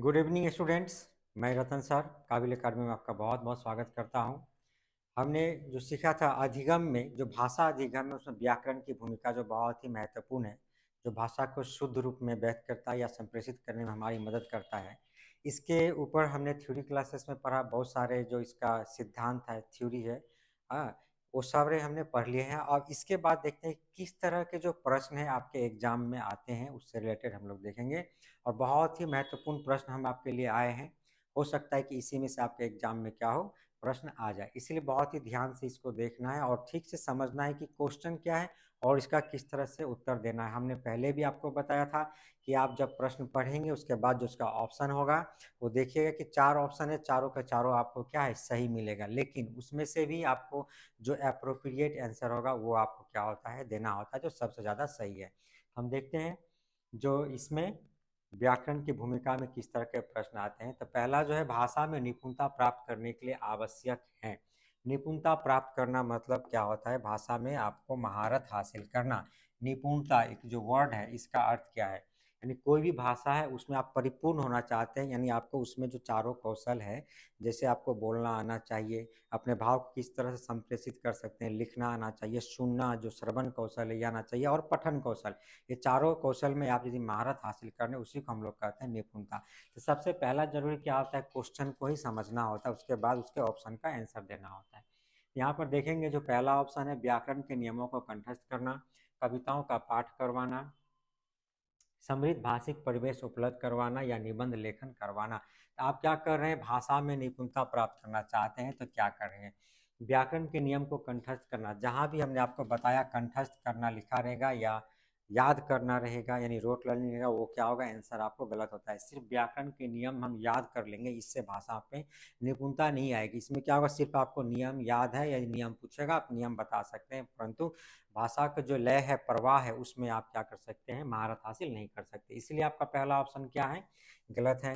Good evening students. मैं रतन sir काबिल अकादमी में आपका बहुत बहुत स्वागत करता हूं। हमने जो सीखा था अधिगम में, जो भाषा अधिगम में, उसमें व्याकरण की भूमिका जो बहुत ही महत्वपूर्ण है, जो भाषा को शुद्ध रूप में व्यक्त करता है या संप्रेषित करने में हमारी मदद करता है। इसके ऊपर हमने थ्योरी क्लासेस में पढ़ा, बहुत सारे जो इसका सिद्धांत है, थ्योरी है, हाँ, वो सारे हमने पढ़ लिए हैं। और इसके बाद देखते हैं किस तरह के जो प्रश्न हैं आपके एग्जाम में आते हैं, उससे रिलेटेड हम लोग देखेंगे। और बहुत ही महत्वपूर्ण प्रश्न हम आपके लिए आए हैं। हो सकता है कि इसी में से आपके एग्जाम में क्या हो, प्रश्न आ जाए, इसलिए बहुत ही ध्यान से इसको देखना है और ठीक से समझना है कि क्वेश्चन क्या है और इसका किस तरह से उत्तर देना है। हमने पहले भी आपको बताया था कि आप जब प्रश्न पढ़ेंगे उसके बाद जो उसका ऑप्शन होगा वो देखिएगा कि 4 ऑप्शन है, चारों का चारों आपको क्या है, सही मिलेगा। लेकिन उसमें से भी आपको जो अप्रोप्रिएट आंसर होगा वो आपको क्या होता है, देना होता है, जो सबसे ज़्यादा सही है। हम देखते हैं जो इसमें व्याकरण की भूमिका में किस तरह के प्रश्न आते हैं। तो पहला जो है, भाषा में निपुणता प्राप्त करने के लिए आवश्यक है। निपुणता प्राप्त करना मतलब क्या होता है, भाषा में आपको महारत हासिल करना। निपुणता एक जो वर्ड है, इसका अर्थ क्या है, यानी कोई भी भाषा है उसमें आप परिपूर्ण होना चाहते हैं, यानी आपको उसमें जो चारों कौशल है, जैसे आपको बोलना आना चाहिए, अपने भाव को किस तरह से संप्रेषित कर सकते हैं, लिखना आना चाहिए, सुनना जो श्रवण कौशल है ये आना चाहिए, और पठन कौशल, ये चारों कौशल में आप यदि महारत हासिल करने, उसी को हम लोग कहते हैं निपुणता। तो सबसे पहला जरूरी क्या होता है, क्वेश्चन को ही समझना होता है, उसके बाद उसके ऑप्शन का आंसर देना होता है। यहाँ पर देखेंगे जो पहला ऑप्शन है, व्याकरण के नियमों को कंठस्थ करना, कविताओं का पाठ करवाना, समृद्ध भाषिक परिवेश उपलब्ध करवाना, या निबंध लेखन करवाना। तो आप क्या कर रहे हैं, भाषा में निपुणता प्राप्त करना चाहते हैं तो क्या कर रहे हैं, व्याकरण के नियम को कंठस्थ करना। जहां भी हमने आपको बताया कंठस्थ करना लिखा रहेगा या याद करना रहेगा, यानी रोट लर्निंग रहेगा, वो क्या होगा, आंसर आपको गलत होता है। सिर्फ व्याकरण के नियम हम याद कर लेंगे, इससे भाषा पे निपुणता नहीं आएगी। इसमें क्या होगा, सिर्फ आपको नियम याद है या नियम पूछेगा आप नियम बता सकते हैं, परंतु भाषा का जो लय है, प्रवाह है, उसमें आप क्या कर सकते हैं, महारत हासिल नहीं कर सकते। इसलिए आपका पहला ऑप्शन क्या है, गलत है।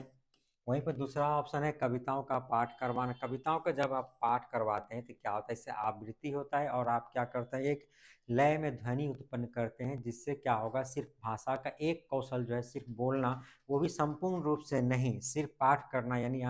वहीं पर दूसरा ऑप्शन है, कविताओं का पाठ करवाना। कविताओं का जब आप पाठ करवाते हैं तो क्या होता है, इससे आवृत्ति होता है और आप क्या करते हैं, एक लय में ध्वनि उत्पन्न करते हैं, जिससे क्या होगा, सिर्फ भाषा का एक कौशल जो है, सिर्फ बोलना, वो भी संपूर्ण रूप से नहीं, सिर्फ पाठ करना यानी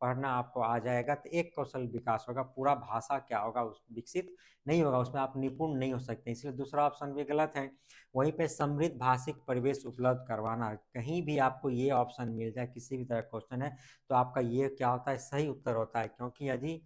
पढ़ना आपको आ जाएगा तो एक कौशल विकास होगा, पूरा भाषा क्या होगा, उस विकसित नहीं होगा, उसमें आप निपुण नहीं हो सकते, इसलिए दूसरा ऑप्शन भी गलत है। वहीं पे समृद्ध भाषिक परिवेश उपलब्ध करवाना, कहीं भी आपको ये ऑप्शन मिल जाए, किसी भी तरह क्वेश्चन है तो आपका ये क्या होता है, सही उत्तर होता है। क्योंकि यदि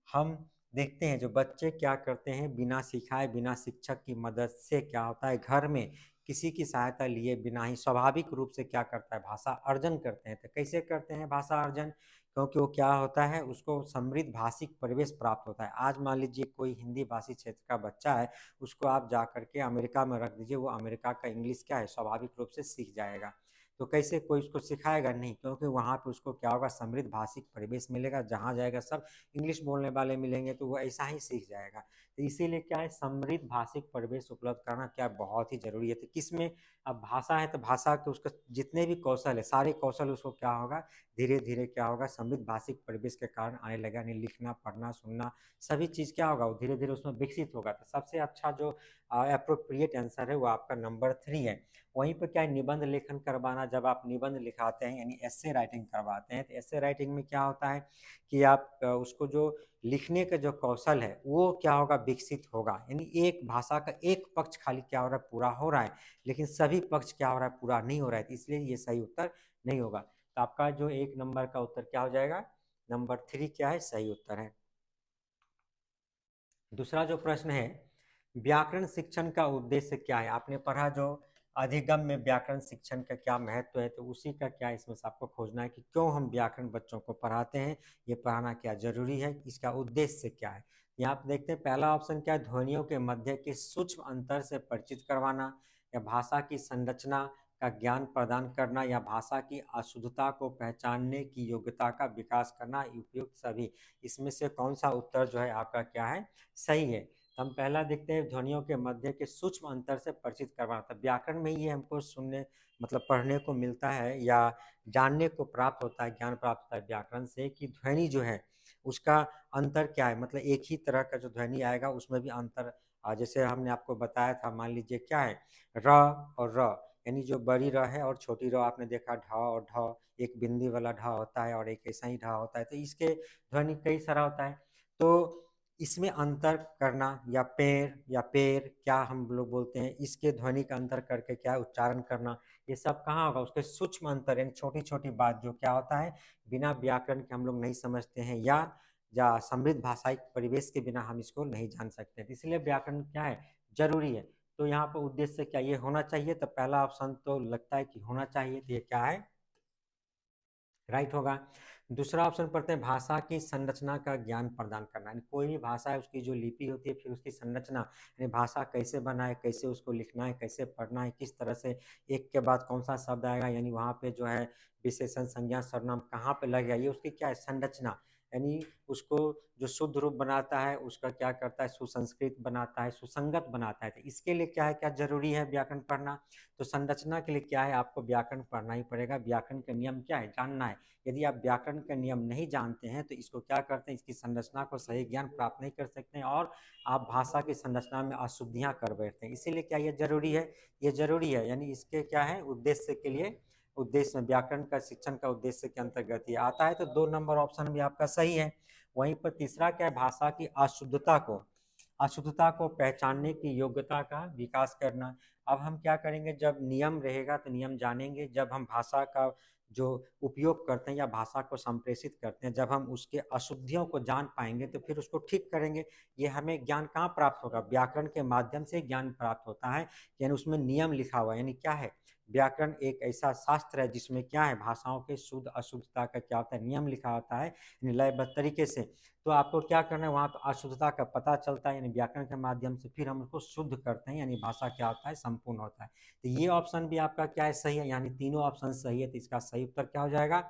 हम देखते हैं जो बच्चे क्या करते हैं, बिना सिखाए, बिना शिक्षक की मदद से क्या होता है, घर में किसी की सहायता लिए बिना ही स्वाभाविक रूप से क्या करता है, भाषा अर्जन करते हैं। तो कैसे करते हैं भाषा अर्जन, क्योंकि वो क्या होता है, उसको समृद्ध भाषिक परिवेश प्राप्त होता है। आज मान लीजिए कोई हिंदी भाषी क्षेत्र का बच्चा है, उसको आप जा करके अमेरिका में रख दीजिए, वो अमेरिका का इंग्लिश क्या है, स्वाभाविक रूप से सीख जाएगा। तो कैसे, कोई उसको सिखाएगा नहीं, क्योंकि वहाँ पे उसको क्या होगा, समृद्ध भाषिक परिवेश मिलेगा, जहाँ जाएगा सब इंग्लिश बोलने वाले मिलेंगे, तो वो ऐसा ही सीख जाएगा। तो इसीलिए क्या है, समृद्ध भाषिक परिवेश उपलब्ध करना क्या बहुत ही जरूरी है। तो किसमें, अब भाषा है तो भाषा के उसका जितने भी कौशल है, सारे कौशल उसको क्या होगा, धीरे धीरे क्या होगा, समृद्ध भाषिक परिवेश के कारण आने लगा, नहीं लिखना पढ़ना सुनना सभी चीज़ क्या होगा, वो धीरे धीरे उसमें विकसित होगा। तो सबसे अच्छा जो अप्रोप्रिएट आंसर है वो आपका नंबर 3 है। वहीं पर क्या है, निबंध लेखन करवाना। जब आप निबंध लिखाते हैं यानी एस्से राइटिंग करवाते हैं, तो एस्से राइटिंग में क्या होता है कि आप उसको जो लिखने का जो कौशल है वो क्या होगा, विकसित होगा। यानी एक भाषा का एक पक्ष खाली क्या हो रहा है, पूरा हो रहा है, लेकिन सभी पक्ष क्या हो रहा है, पूरा नहीं हो रहा है, तो इसलिए ये सही उत्तर नहीं होगा। तो आपका जो एक नंबर का उत्तर क्या हो जाएगा, नंबर 3 क्या है, सही उत्तर है। दूसरा जो प्रश्न है, व्याकरण शिक्षण का उद्देश्य क्या है। आपने पढ़ा जो अधिगम में व्याकरण शिक्षण का क्या महत्व है, तो उसी का क्या इसमें से आपको खोजना है कि क्यों हम व्याकरण बच्चों को पढ़ाते हैं, ये पढ़ाना क्या जरूरी है, इसका उद्देश्य क्या है। यहाँ आप देखते हैं पहला ऑप्शन क्या है, ध्वनियों के मध्य के सूक्ष्म अंतर से परिचित करवाना, या भाषा की संरचना का ज्ञान प्रदान करना, या भाषा की अशुद्धता को पहचानने की योग्यता का विकास करना, उपयुक्त सभी। इसमें से कौन सा उत्तर जो है आपका क्या है, सही है। तो हम पहला देखते हैं, ध्वनियों के मध्य के सूक्ष्म अंतर से परिचित करवाना था। व्याकरण में ये हमको सुनने मतलब पढ़ने को मिलता है या जानने को प्राप्त होता है, ज्ञान प्राप्त होता है व्याकरण से, कि ध्वनि जो है उसका अंतर क्या है, मतलब एक ही तरह का जो ध्वनि आएगा उसमें भी अंतर। जैसे हमने आपको बताया था, मान लीजिए क्या है, र और र, यानी जो बड़ी र है और छोटी र आपने देखा ढ और ढ, एक बिंदी वाला ढ होता है और एक ऐसा ही ढ होता है, तो इसके ध्वनि कई सारा होता है। तो इसमें अंतर करना, या पेड़ क्या हम लोग बोलते हैं, इसके ध्वनि का अंतर करके क्या उच्चारण करना, ये सब कहाँ होगा, उसके सूक्ष्म अंतर यानी छोटी छोटी बात जो क्या होता है बिना व्याकरण के हम लोग नहीं समझते हैं, या समृद्ध भाषाई परिवेश के बिना हम इसको नहीं जान सकते। तो इसलिए व्याकरण क्या है, जरूरी है। तो यहाँ पर उद्देश्य क्या ये होना चाहिए, तो पहला ऑप्शन तो लगता है कि होना चाहिए, तो ये क्या है, राइट होगा। दूसरा ऑप्शन पढ़ते हैं, भाषा की संरचना का ज्ञान प्रदान करना, यानी कोई भी भाषा है उसकी जो लिपि होती है, फिर उसकी संरचना यानी भाषा कैसे बना है, कैसे उसको लिखना है, कैसे पढ़ना है, किस तरह से एक के बाद कौन सा शब्द आएगा, यानी वहाँ पे जो है विशेषण संज्ञा सर्वनाम कहाँ पे लगेगा, ये उसकी क्या है संरचना, यानी उसको जो शुद्ध रूप बनाता है उसका क्या करता है, सुसंस्कृत बनाता है, सुसंगत बनाता है। तो इसके लिए क्या है, क्या जरूरी है व्याकरण पढ़ना, तो संरचना के लिए क्या है, आपको व्याकरण पढ़ना ही पड़ेगा। व्याकरण के नियम क्या है जानना है। यदि आप व्याकरण के नियम नहीं जानते हैं तो इसको क्या करते हैं, इसकी संरचना को सही ज्ञान प्राप्त नहीं कर सकते हैं और आप भाषा की संरचना में अशुद्धियां कर बैठते हैं। इसीलिए क्या ये जरूरी है, ये जरूरी है, यानी इसके क्या है उद्देश्य के लिए, उद्देश्य में व्याकरण का शिक्षण का उद्देश्य के अंतर्गत ये आता है। तो 2 नंबर ऑप्शन भी आपका सही है। वहीं पर तीसरा क्या है, भाषा की अशुद्धता को पहचानने की योग्यता का विकास करना। अब हम क्या करेंगे, जब नियम रहेगा तो नियम जानेंगे, जब हम भाषा का जो उपयोग करते हैं या भाषा को संप्रेषित करते हैं, जब हम उसके अशुद्धियों को जान पाएंगे तो फिर उसको ठीक करेंगे। ये हमें ज्ञान कहाँ प्राप्त होगा, व्याकरण के माध्यम से ज्ञान प्राप्त होता है, यानी उसमें नियम लिखा हुआ है। यानी क्या है, व्याकरण एक ऐसा शास्त्र है जिसमें क्या है, भाषाओं के शुद्ध अशुद्धता का क्या होता है, नियम लिखा होता है, यानी लयबद्ध तरीके से। तो आपको क्या करना है, वहाँ पर अशुद्धता का पता चलता है, यानी व्याकरण के माध्यम से फिर हम उसको शुद्ध करते हैं, यानी भाषा क्या होता है, संपूर्ण होता है। तो ये ऑप्शन भी आपका क्या है, सही है, यानी तीनों ऑप्शन सही है। तो इसका सही उत्तर क्या हो जाएगा,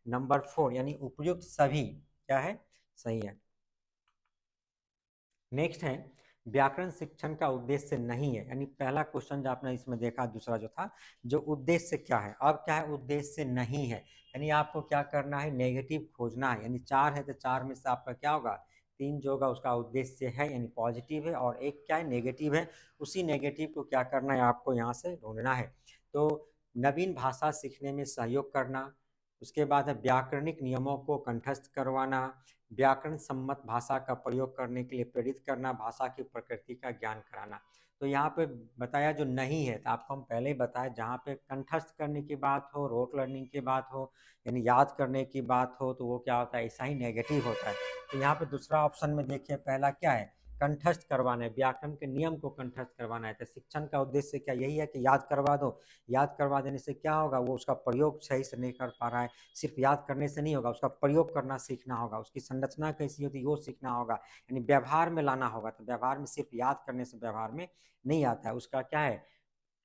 नंबर 4, यानी उपयुक्त सभी क्या है, सही है। नेक्स्ट है, व्याकरण शिक्षण का उद्देश्य नहीं है, यानी पहला क्वेश्चन जो आपने इसमें देखा, दूसरा जो था, जो उद्देश्य क्या है, अब क्या है उद्देश्य नहीं है, यानी आपको क्या करना है, नेगेटिव खोजना है। यानी 4 है तो 4 में से आपका क्या होगा, 3 जो होगा उसका उद्देश्य है, यानी पॉजिटिव है, और एक क्या है नेगेटिव है। उसी नेगेटिव को क्या करना है, आपको यहाँ से ढूंढना है। तो नवीन भाषा सीखने में सहयोग करना, उसके बाद है व्याकरणिक नियमों को कंठस्थ करवाना, व्याकरण सम्मत भाषा का प्रयोग करने के लिए प्रेरित करना, भाषा की प्रकृति का ज्ञान कराना। तो यहाँ पे बताया जो नहीं है, तो आपको हम पहले ही बताया, जहाँ पे कंठस्थ करने की बात हो, रोट लर्निंग की बात हो, यानी याद करने की बात हो, तो वो क्या होता है, ऐसा ही नेगेटिव होता है। तो यहाँ पे दूसरा ऑप्शन में देखिए, पहला क्या है, कंठस्थ करवाना है, व्याकरण के नियम को कंठस्थ करवाना है। तो शिक्षण का उद्देश्य क्या यही है कि याद करवा दो, याद करवा देने से क्या होगा, वो उसका प्रयोग सही से नहीं कर पा रहा है। सिर्फ याद करने से नहीं होगा, उसका प्रयोग करना सीखना होगा, उसकी संरचना कैसी होती है वो सीखना होगा, यानी व्यवहार में लाना होगा। तो व्यवहार में सिर्फ याद करने से व्यवहार में नहीं आता है, उसका क्या है,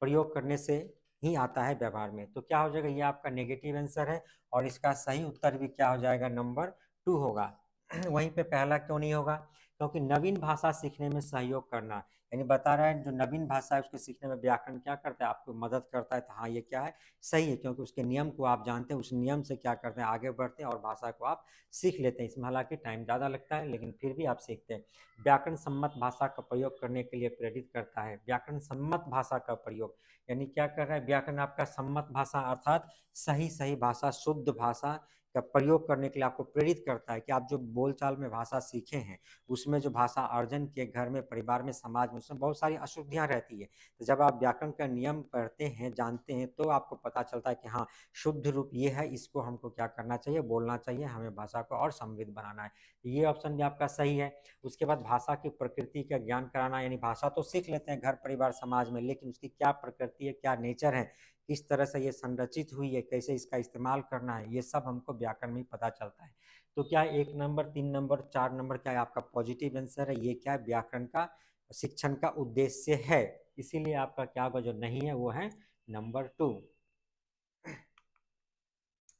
प्रयोग करने से ही आता है व्यवहार में। तो क्या हो जाएगा, ये आपका नेगेटिव आंसर है, और इसका सही उत्तर भी क्या हो जाएगा, नंबर 2 होगा। वहीं पे पहला क्यों नहीं होगा, क्योंकि नवीन भाषा सीखने में सहयोग करना, यानी बता रहा है जो नवीन भाषा है उसके सीखने में व्याकरण क्या करता है, आपको मदद करता है। तो हाँ ये क्या है, सही है, क्योंकि उसके नियम को आप जानते हैं, उस नियम से क्या करते हैं, आगे बढ़ते हैं और भाषा को आप सीख लेते हैं। इसमें हालांकि टाइम ज़्यादा लगता है, लेकिन फिर भी आप सीखते हैं। व्याकरण सम्मत भाषा का प्रयोग करने के लिए प्रेरित करता है, व्याकरण सम्मत भाषा का प्रयोग, यानी क्या कर रहा है, व्याकरण आपका सम्मत भाषा अर्थात सही सही भाषा, शुद्ध भाषा का प्रयोग करने के लिए आपको प्रेरित करता है कि आप जो बोलचाल में भाषा सीखे हैं, उसमें जो भाषा अर्जन किए घर में, परिवार में, समाज में, उसमें बहुत सारी अशुद्धियाँ रहती है। तो जब आप व्याकरण का नियम पढ़ते हैं, जानते हैं, तो आपको पता चलता है कि हाँ शुद्ध रूप ये है, इसको हमको क्या करना चाहिए, बोलना चाहिए, हमें भाषा को और समृद्ध बनाना है। ये ऑप्शन भी आपका सही है। उसके बाद भाषा की प्रकृति का ज्ञान कराना, यानी भाषा तो सीख लेते हैं घर परिवार समाज में, लेकिन उसकी क्या प्रकृति है, क्या नेचर है, किस तरह से ये संरचित हुई है, कैसे इसका इस्तेमाल करना है, ये सब हमको व्याकरण में पता चलता है। तो क्या 1 नंबर, 3 नंबर, 4 नंबर क्या है आपका पॉजिटिव आंसर है, ये क्या है व्याकरण का शिक्षण का उद्देश्य है। इसीलिए आपका क्या होगा, जो नहीं है वो है नंबर 2।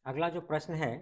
अगला जो प्रश्न है,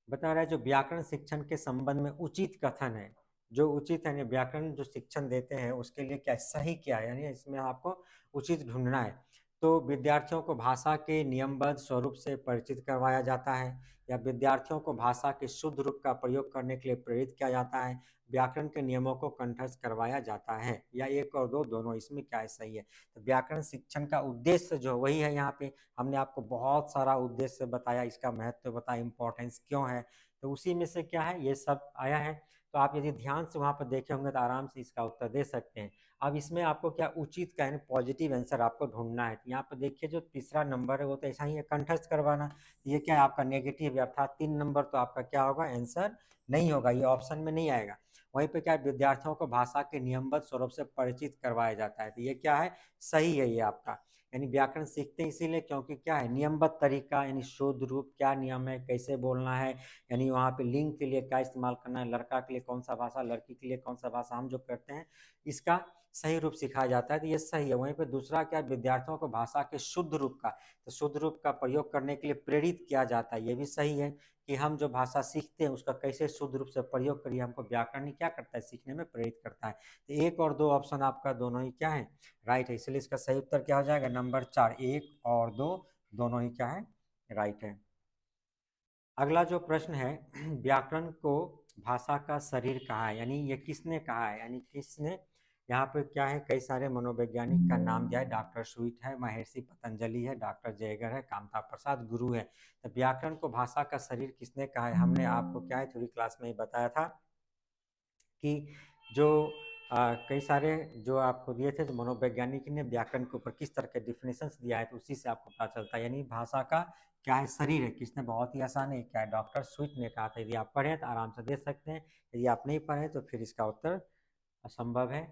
बता रहा है जो व्याकरण शिक्षण के संबंध में उचित कथन है, जो उचित है व्याकरण जो शिक्षण देते हैं उसके लिए क्या सही क्या है, यानी इसमें आपको उचित ढूंढना है। तो विद्यार्थियों को भाषा के नियमबद्ध स्वरूप से परिचित करवाया जाता है, या विद्यार्थियों को भाषा के शुद्ध रूप का प्रयोग करने के लिए प्रेरित किया जाता है, व्याकरण के नियमों को कंठस्थ करवाया जाता है, या एक और दो दोनों, इसमें क्या है सही है। तो व्याकरण शिक्षण का उद्देश्य जो वही है, यहाँ पे हमने आपको बहुत सारा उद्देश्य बताया, इसका महत्व बताया, इंपॉर्टेंस क्यों है, तो उसी में से क्या है ये सब आया है। तो आप यदि ध्यान से वहाँ पर देखे होंगे तो आराम से इसका उत्तर दे सकते हैं। अब इसमें आपको क्या उचित का है पॉजिटिव आंसर आपको ढूंढना है। तो यहाँ पर देखिए जो तीसरा नंबर है वो तो ऐसा ही है, कंठस्थ करवाना। ये क्या है आपका नेगेटिव है, अर्थात 3 नंबर तो आपका क्या होगा आंसर नहीं होगा, ये ऑप्शन में नहीं आएगा। वहीं पे क्या है विद्यार्थियों को भाषा के नियमबद्ध स्वरूप से परिचित करवाया जाता है, तो ये क्या है सही है ये आपका। यानी व्याकरण सीखते हैं इसीलिए क्योंकि क्या है नियमबद्ध तरीका, यानी शुद्ध रूप, क्या नियम है, कैसे बोलना है, यानी वहाँ पे लिंग के लिए क्या इस्तेमाल करना है, लड़का के लिए कौन सा भाषा, लड़की के लिए कौन सा भाषा, हम जो करते हैं इसका सही रूप सिखाया जाता है, तो ये सही है। वहीं पे दूसरा क्या विद्यार्थियों को भाषा के शुद्ध रूप का, तो शुद्ध रूप का प्रयोग करने के लिए प्रेरित किया जाता है, ये भी सही है कि हम जो भाषा सीखते हैं उसका कैसे शुद्ध रूप से प्रयोग करिए, हमको व्याकरण ही क्या करता है सीखने में प्रेरित करता है। तो एक और दो ऑप्शन आपका दोनों ही क्या है राइट है, इसलिए इसका सही उत्तर क्या हो जाएगा नंबर 4, 1 और 2 दोनों ही क्या है राइट है। अगला जो प्रश्न है व्याकरण को भाषा का शरीर कहा है, यानी ये किसने कहा है, यानी किसने, यहाँ पे क्या है कई सारे मनोवैज्ञानिक का नाम दिया है, डॉक्टर स्वीट है, महर्षि पतंजलि है, डॉक्टर जयगर है, कामता प्रसाद गुरु है। तो व्याकरण को भाषा का शरीर किसने कहा है, हमने आपको क्या है थोड़ी क्लास में ही बताया था कि जो कई सारे जो आपको दिए थे, तो मनोवैज्ञानिक ने व्याकरण के ऊपर किस तरह के डिफिनेशंस दिया है, तो उसी से आपको पता चलता है। यानी भाषा का क्या है शरीर है, किसने, बहुत ही आसान है, क्या है डॉक्टर स्वीट ने कहा था। यदि आप पढ़े तो आराम से दे सकते हैं, यदि आप नहीं पढ़े तो फिर इसका उत्तर असंभव है।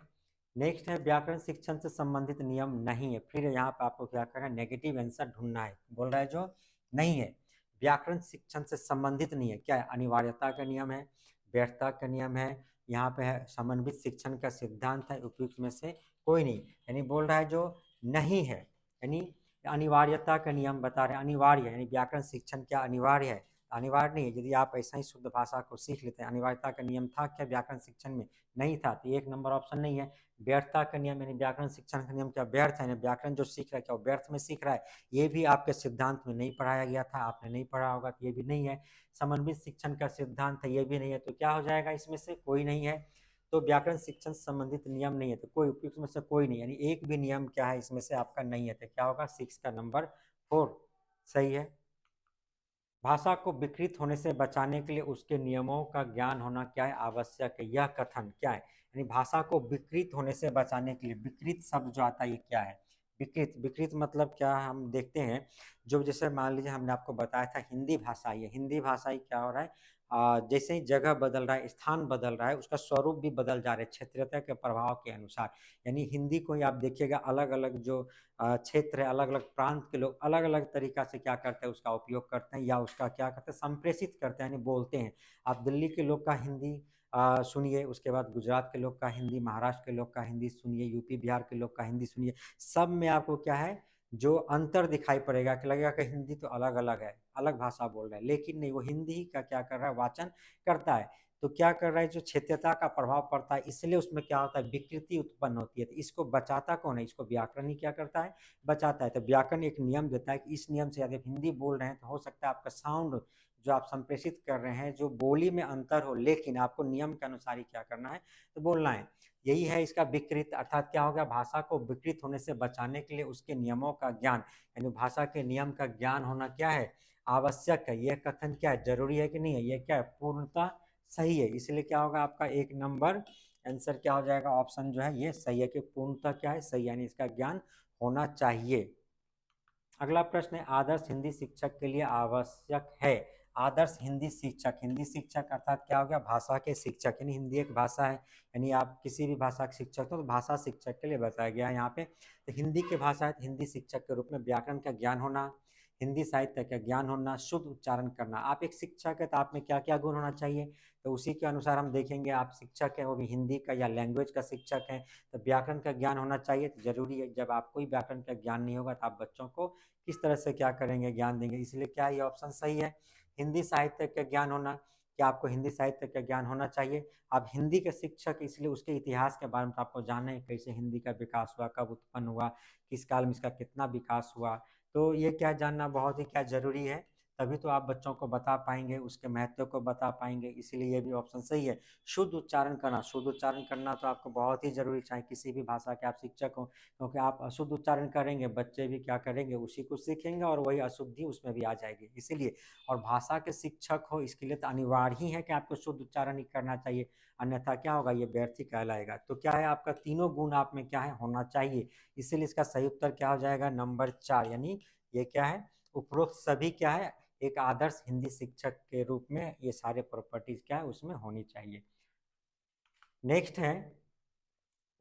नेक्स्ट है व्याकरण शिक्षण से संबंधित नियम नहीं है, फिर यहाँ पे आपको क्या करना है नेगेटिव आंसर ढूंढना है, बोल रहा है जो नहीं है व्याकरण शिक्षण से संबंधित नहीं है, क्या है अनिवार्यता का नियम है, व्यर्थता का नियम है, यहाँ पे है समन्वित शिक्षण का सिद्धांत है, उपयुक्त में से कोई नहीं। यानी बोल रहा है जो नहीं है, यानी अनिवार्यता का नियम बता रहे हैं, अनिवार्य यानी व्याकरण शिक्षण क्या अनिवार्य है, अनिवार्य नहीं है। यदि आप ऐसा ही शुद्ध भाषा को सीख लेते हैं, अनिवार्यता का नियम था क्या व्याकरण शिक्षण में, नहीं था, तो 1 नंबर ऑप्शन नहीं है। व्यर्थता का नियम यानी व्याकरण शिक्षण का नियम क्या व्यर्थ है, व्याकरण जो सीख रहा है क्या वो व्यर्थ में सीख रहा है, ये भी आपके सिद्धांत में नहीं पढ़ाया गया था, आपने नहीं पढ़ा होगा, तो ये भी नहीं है। समन्वित शिक्षण का सिद्धांत है, ये भी नहीं है, तो क्या हो जाएगा इसमें से कोई नहीं है। तो व्याकरण शिक्षण संबंधित नियम नहीं है, तो कोई उपयुक्त में से कोई नहीं, यानी एक भी नियम क्या है इसमें से आपका नहीं है, तो क्या होगा 6 का नंबर 4 सही है। भाषा को विकृत होने से बचाने के लिए उसके नियमों का ज्ञान होना क्या है आवश्यक है, यह कथन क्या है, यानी भाषा को विकृत होने से बचाने के लिए, विकृत शब्द जो आता है ये क्या है, विकृत, विकृत मतलब क्या है हम देखते हैं, जो जैसे मान लीजिए हमने आपको बताया था हिंदी भाषा, ये हिंदी भाषा ही क्या हो रहा है जैसे ही जगह बदल रहा है, स्थान बदल रहा है, उसका स्वरूप भी बदल जा रहा है क्षेत्रता के प्रभाव के अनुसार। यानी हिंदी को ही आप देखिएगा अलग अलग जो क्षेत्र है, अलग अलग प्रांत के लोग अलग अलग तरीका से क्या करते हैं उसका उपयोग करते हैं, या उसका क्या करते हैं संप्रेषित करते हैं यानी बोलते हैं। आप दिल्ली के लोग का हिंदी सुनिए, उसके बाद गुजरात के लोग का हिंदी, महाराष्ट्र के लोग का हिंदी सुनिए, यूपी बिहार के लोग का हिंदी सुनिए, सब में आपको क्या है जो अंतर दिखाई पड़ेगा कि लगेगा कि हिंदी तो अलग अलग है, अलग भाषा बोल रहा है, लेकिन नहीं, वो हिंदी ही का क्या कर रहा है वाचन करता है। तो क्या कर रहा है जो क्षेत्रता का प्रभाव पड़ता है, इसलिए उसमें क्या होता है विकृति उत्पन्न होती है, तो इसको बचाता कौन है, इसको व्याकरण ही क्या करता है बचाता है। तो व्याकरण एक नियम देता है कि इस नियम से यदि हिंदी बोल रहे हैं तो हो सकता है आपका साउंड जो आप संप्रेषित कर रहे हैं जो बोली में अंतर हो, लेकिन आपको नियम के अनुसार ही क्या करना है तो बोलना है। यही है इसका विकृत, अर्थात क्या हो गया भाषा को विकृत होने से बचाने के लिए उसके नियमों का ज्ञान, यानी भाषा के नियम का ज्ञान होना क्या है आवश्यक है, यह कथन क्या है जरूरी है कि नहीं है, यह क्या है पूर्णतः सही है, इसलिए क्या होगा आपका 1 नंबर आंसर क्या हो जाएगा ऑप्शन जो है ये सही है कि पूर्णतः क्या है सही, यानी इसका ज्ञान होना चाहिए। अगला प्रश्न है आदर्श हिंदी शिक्षक के लिए आवश्यक है, आदर्श हिंदी शिक्षक, हिंदी शिक्षक अर्थात क्या हो गया भाषा के शिक्षक, यानी हिंदी एक भाषा है, यानी आप किसी भी भाषा के शिक्षक हो तो भाषा शिक्षक के लिए बताया गया है यहाँ पे। तो हिंदी की भाषा है, हिंदी शिक्षक के रूप में व्याकरण का ज्ञान होना, हिंदी साहित्य का ज्ञान होना, शुद्ध उच्चारण करना। आप एक शिक्षक है तो आप में क्या क्या गुण होना चाहिए, तो उसी के अनुसार हम देखेंगे, आप शिक्षक हैं वो भी हिंदी का या लैंग्वेज का शिक्षक हैं तो व्याकरण का ज्ञान होना चाहिए, तो जरूरी है जब आपको ही व्याकरण का ज्ञान नहीं होगा तो आप बच्चों को किस तरह से क्या करेंगे ज्ञान देंगे, इसलिए क्या ये ऑप्शन सही है। हिंदी साहित्य का ज्ञान होना, कि आपको हिंदी साहित्य का ज्ञान होना चाहिए। आप हिंदी के शिक्षक इसलिए उसके इतिहास के बारे में तो आपको जानना है, कैसे हिंदी का विकास हुआ, कब उत्पन्न हुआ, किस काल में इसका कितना विकास हुआ। तो ये क्या जानना बहुत ही क्या जरूरी है, तभी तो आप बच्चों को बता पाएंगे, उसके महत्व को बता पाएंगे। इसीलिए ये भी ऑप्शन सही है। शुद्ध उच्चारण करना, शुद्ध उच्चारण करना तो आपको बहुत ही जरूरी, चाहे किसी भी भाषा के आप शिक्षक हो, क्योंकि आप अशुद्ध उच्चारण करेंगे, बच्चे भी क्या करेंगे, उसी को सीखेंगे और वही अशुद्धि उसमें भी आ जाएगी। इसीलिए और भाषा के शिक्षक हो इसके लिए तो अनिवार्य ही है कि आपको शुद्ध उच्चारण ही करना चाहिए, अन्यथा क्या होगा, ये व्यर्थ ही कहलाएगा। तो क्या है, आपका तीनों गुण आप में क्या है, होना चाहिए। इसीलिए इसका सही उत्तर क्या हो जाएगा, नंबर 4। यानी ये क्या है, उपरोक्त सभी क्या है, एक आदर्श हिंदी शिक्षक के रूप में ये सारे प्रॉपर्टीज क्या है उसमें होनी चाहिए। नेक्स्ट है,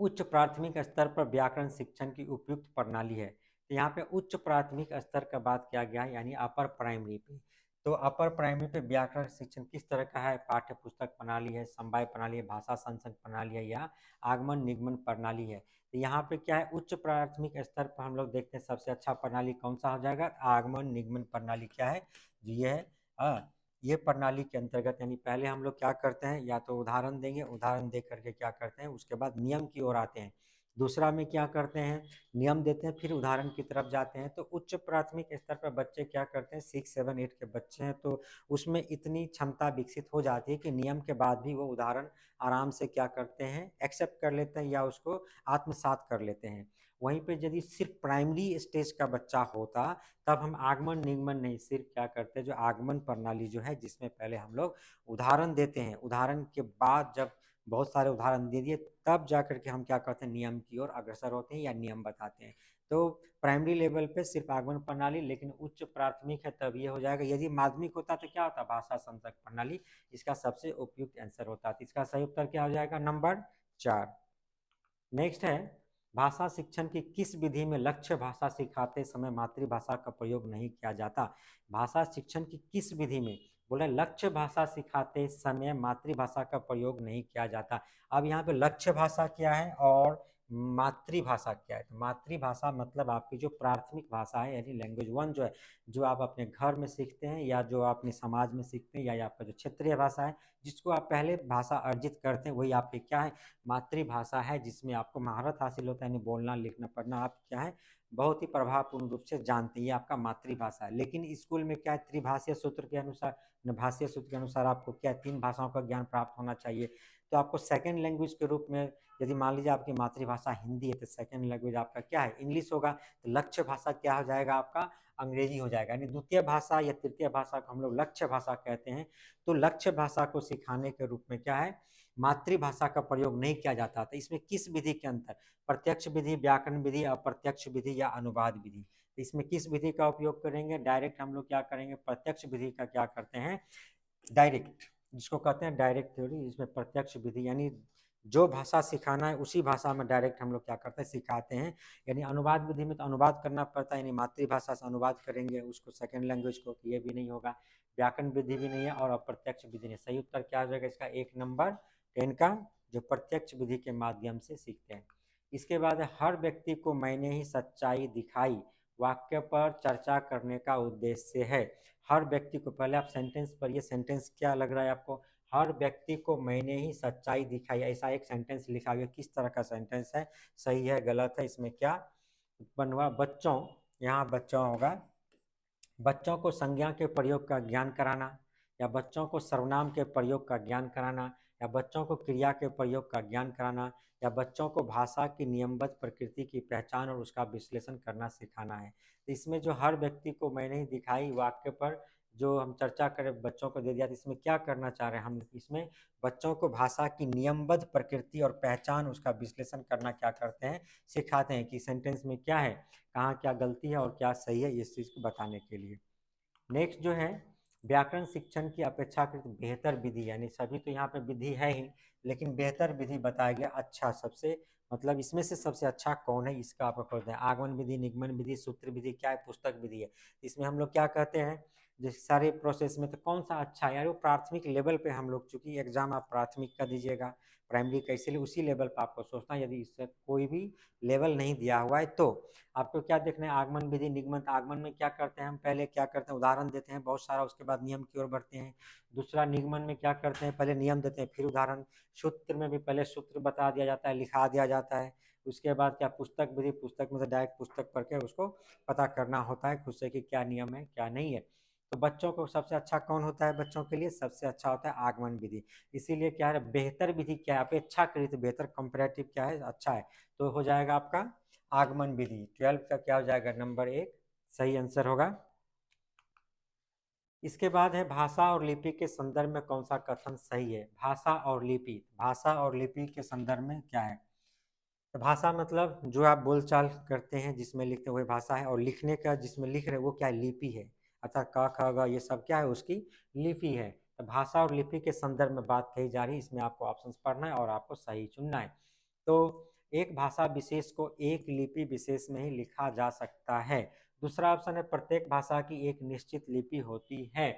उच्च प्राथमिक स्तर पर व्याकरण शिक्षण की उपयुक्त प्रणाली है। तो यहाँ पे उच्च प्राथमिक स्तर का बात किया गया है, यानी अपर प्राइमरी पे। तो अपर प्राइमरी पे व्याकरण शिक्षण किस तरह का है, पाठ्य पुस्तक प्रणाली है, समवाय प्रणाली है, भाषा संसद प्रणाली है, या आगमन निगमन प्रणाली है। तो यहाँ पे क्या है, उच्च प्राथमिक स्तर पर हम लोग देखते हैं सबसे अच्छा प्रणाली कौन सा हो जाएगा, आगमन निगमन प्रणाली क्या है, जो ये है। ये प्रणाली के अंतर्गत यानी पहले हम लोग क्या करते हैं, या तो उदाहरण देंगे, उदाहरण दे करके क्या करते हैं, उसके बाद नियम की ओर आते हैं। दूसरा में क्या करते हैं, नियम देते हैं, फिर उदाहरण की तरफ जाते हैं। तो उच्च प्राथमिक स्तर पर बच्चे क्या करते हैं, 6, 7, 8 के बच्चे हैं, तो उसमें इतनी क्षमता विकसित हो जाती है कि नियम के बाद भी वो उदाहरण आराम से क्या करते हैं, एक्सेप्ट कर लेते हैं या उसको आत्मसात कर लेते हैं। वहीं पे यदि सिर्फ प्राइमरी स्टेज का बच्चा होता, तब हम आगमन निगमन नहीं, सिर्फ क्या करते हैं, जो आगमन प्रणाली जो है, जिसमें पहले हम लोग उदाहरण देते हैं, उदाहरण के बाद जब बहुत सारे उदाहरण दे दिए, तब जा करके हम क्या करते हैं, नियम की ओर अग्रसर होते हैं या नियम बताते हैं। तो प्राइमरी लेवल पे सिर्फ आगमन प्रणाली, लेकिन उच्च प्राथमिक है तब ये हो जाएगा। यदि माध्यमिक होता तो क्या होता, भाषा संसर्ग प्रणाली इसका सबसे उपयुक्त आंसर होता। इसका सही उत्तर क्या हो जाएगा, नंबर 4। नेक्स्ट है, भाषा शिक्षण की किस विधि में लक्ष्य भाषा सिखाते समय मातृभाषा का प्रयोग नहीं किया जाता। भाषा शिक्षण की किस विधि में, बोले लक्ष्य भाषा सिखाते समय मातृभाषा का प्रयोग नहीं किया जाता। अब यहाँ पे लक्ष्य भाषा क्या है और मातृभाषा क्या है। तो मातृभाषा मतलब आपकी जो प्राथमिक भाषा है, यानी लैंग्वेज 1 जो है, जो आप अपने घर में सीखते हैं या जो आप अपने समाज में सीखते हैं, या आपका जो क्षेत्रीय भाषा है, जिसको आप पहले भाषा अर्जित करते हैं, वही आपकी क्या है, मातृभाषा है, जिसमें आपको महारत हासिल होता है, यानी बोलना लिखना पढ़ना आप क्या है, बहुत ही प्रभावपूर्ण रूप से जानते हैं, ये आपका मातृभाषा है। लेकिन स्कूल में क्या है, त्रिभाषीय सूत्र के अनुसार, भाषीय सूत्र के अनुसार आपको क्या 3 भाषाओं का ज्ञान प्राप्त होना चाहिए। तो आपको सेकेंड लैंग्वेज के रूप में, यदि मान लीजिए आपकी मातृभाषा हिंदी है, तो सेकेंड लैंग्वेज आपका क्या है, इंग्लिश होगा। तो लक्ष्य भाषा क्या हो जाएगा आपका, अंग्रेजी हो जाएगा। यानी द्वितीय भाषा या तृतीय भाषा को हम लोग लक्ष्य भाषा कहते हैं। तो लक्ष्य भाषा को सिखाने के रूप में क्या है, मातृभाषा का प्रयोग नहीं किया जाता था। इसमें किस विधि के अंतर, प्रत्यक्ष विधि, व्याकरण विधि, अप्रत्यक्ष विधि या अनुवाद विधि। तो इसमें किस विधि का उपयोग करेंगे, डायरेक्ट हम लोग क्या करेंगे, प्रत्यक्ष विधि का क्या करते हैं, डायरेक्ट, जिसको कहते हैं डायरेक्ट थ्योरी। इसमें प्रत्यक्ष विधि यानी जो भाषा सिखाना है उसी भाषा में डायरेक्ट हम लोग क्या करते हैं, सिखाते हैं। यानी अनुवाद विधि में तो अनुवाद करना पड़ता है, यानी मातृभाषा से अनुवाद करेंगे उसको सेकेंड लैंग्वेज को, ये भी नहीं होगा। व्याकरण विधि भी नहीं है और अप्रत्यक्ष विधि नहीं। सही उत्तर क्या हो जाएगा इसका, 1 नंबर 10 का, जो प्रत्यक्ष विधि के माध्यम से सीखते हैं। इसके बाद हर व्यक्ति को मैंने ही सच्चाई दिखाई वाक्य पर चर्चा करने का उद्देश्य है। हर व्यक्ति को, पहले आप सेंटेंस पढ़िए, सेंटेंस क्या लग रहा है आपको, हर व्यक्ति को मैंने ही सच्चाई दिखाई, ऐसा एक सेंटेंस लिखा गया, किस तरह का सेंटेंस है, सही है गलत है, इसमें क्या उत्पन्न हुआ, बच्चों, यहाँ बच्चों होगा, बच्चों को संज्ञा के प्रयोग का ज्ञान कराना, या बच्चों को सर्वनाम के प्रयोग का ज्ञान कराना, या बच्चों को क्रिया के प्रयोग का ज्ञान कराना, या बच्चों को भाषा की नियमबद्ध प्रकृति की पहचान और उसका विश्लेषण करना सिखाना है। तो इसमें जो हर व्यक्ति को मैंने ही दिखाई वाक्य पर जो हम चर्चा करें बच्चों को दे दिया, तो इसमें क्या करना चाह रहे हैं हम, इसमें बच्चों को भाषा की नियमबद्ध प्रकृति और पहचान उसका विश्लेषण करना क्या करते हैं, सिखाते हैं, कि सेंटेंस में क्या है, कहाँ क्या गलती है और क्या सही है, इस चीज़ को बताने के लिए। नेक्स्ट जो है, व्याकरण शिक्षण की अपेक्षाकृत बेहतर विधि, यानी सभी तो यहाँ पे विधि है ही, लेकिन बेहतर विधि बताया गया, अच्छा सबसे, मतलब इसमें से सबसे अच्छा कौन है, इसका आपको कहते हैं आगमन विधि, निगमन विधि, सूत्र विधि, क्या है, पुस्तक विधि है। इसमें हम लोग क्या कहते हैं, जिस सारे प्रोसेस में, तो कौन सा अच्छा है यार? वो प्राथमिक लेवल पे हम लोग, चूंकि एग्जाम आप प्राथमिक का दीजिएगा, प्राइमरी का, इसीलिए उसी लेवल पर आपको सोचना है। यदि इससे कोई भी लेवल नहीं दिया हुआ है तो आपको क्या देखना है? आगमन विधि, निगमन। आगमन में क्या करते हैं हम? पहले क्या करते हैं? उदाहरण देते हैं बहुत सारा, उसके बाद नियम की ओर बढ़ते हैं। दूसरा, निगमन में क्या करते हैं? पहले नियम देते हैं, फिर उदाहरण। सूत्र में भी पहले सूत्र बता दिया जाता है, लिखा दिया जाता है। उसके बाद क्या? पुस्तक विधि। पुस्तक में से डायरेक्ट पुस्तक पढ़ के उसको पता करना होता है खुद से कि क्या नियम है क्या नहीं है। तो बच्चों को सबसे अच्छा कौन होता है? बच्चों के लिए सबसे अच्छा होता है आगमन विधि। इसीलिए क्या है, बेहतर विधि क्या है? अपेक्षाकृत बेहतर, कंपैरेटिव क्या है? अच्छा है। तो हो जाएगा आपका आगमन विधि। 12 का क्या हो जाएगा? नंबर 1 सही आंसर होगा। इसके बाद है भाषा और लिपि के संदर्भ में कौन सा कथन सही है? भाषा और लिपि, भाषा और लिपि के संदर्भ में क्या है? तो भाषा मतलब जो आप बोलचाल करते हैं, जिसमें लिखते हैं वही भाषा है, और लिखने का जिसमें लिख रहे हैं वो क्या है? लिपि है। अर्थात क ख ग ये सब क्या है? उसकी लिपि है। तो भाषा और लिपि के संदर्भ में बात कही जा रही है, इसमें आपको ऑप्शन पढ़ना है और आपको सही चुनना है। तो एक भाषा विशेष को एक लिपि विशेष में ही लिखा जा सकता है। दूसरा ऑप्शन है प्रत्येक भाषा की एक निश्चित लिपि होती है।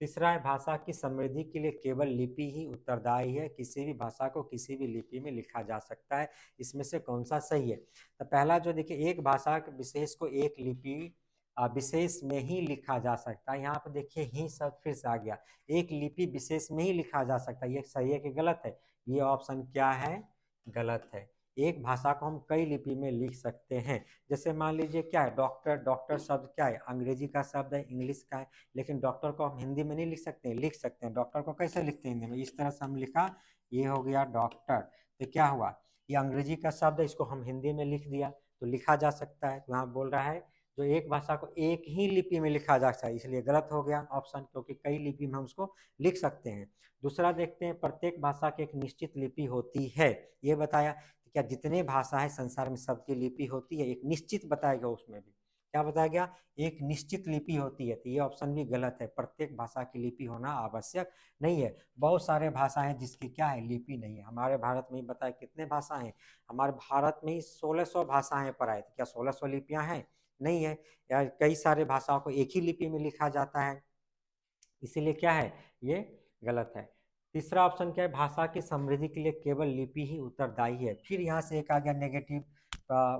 तीसरा है भाषा की समृद्धि के लिए केवल लिपि ही उत्तरदायी है, किसी भी भाषा को किसी भी लिपि में लिखा जा सकता है। इसमें से कौन सा सही है? तो पहला जो देखिए, एक भाषा विशेष को एक लिपि विशेष में ही लिखा जा सकता है। यहाँ पर देखिए ही सब फिर से आ गया, एक लिपि विशेष में ही लिखा जा सकता है। ये सही है कि गलत है? ये ऑप्शन क्या है? गलत है। एक भाषा को हम कई लिपि में लिख सकते हैं। जैसे मान लीजिए क्या है, डॉक्टर, डॉक्टर शब्द क्या है? अंग्रेजी का शब्द है, इंग्लिश का है, लेकिन डॉक्टर को हम हिंदी में नहीं लिख सकते हैं। लिख सकते हैं। डॉक्टर को कैसे लिखते हैं? हिंदी में इस तरह से हम लिखा, ये हो गया डॉक्टर। तो क्या हुआ? ये अंग्रेजी का शब्द है, इसको हम हिंदी में लिख दिया तो लिखा जा सकता है। तो यहाँ बोल रहा है जो एक भाषा को एक ही लिपि में लिखा जा सकता है, इसलिए गलत हो गया ऑप्शन, क्योंकि कई लिपि में हम उसको लिख सकते हैं। दूसरा देखते हैं, प्रत्येक भाषा की एक निश्चित लिपि होती है। ये बताया कि क्या जितने भाषा है संसार में सबकी लिपि होती है? एक निश्चित बताया गया, उसमें भी क्या बताया गया? एक निश्चित लिपि होती है। तो ये ऑप्शन भी गलत है, प्रत्येक भाषा की लिपि होना आवश्यक नहीं है। बहुत सारे भाषा हैं जिसकी क्या है? लिपि नहीं है। हमारे भारत में ही बताए कितने भाषा हैं? हमारे भारत में ही 1600 भाषाएं पढ़ाए, तो क्या 1600 लिपियां हैं? नहीं है। या कई सारे भाषाओं को एक ही लिपि में लिखा जाता है, इसीलिए क्या है? ये गलत है। तीसरा ऑप्शन क्या है? भाषा की समृद्धि के लिए केवल लिपि ही उत्तरदायी है। फिर यहाँ से एक आ गया नेगेटिव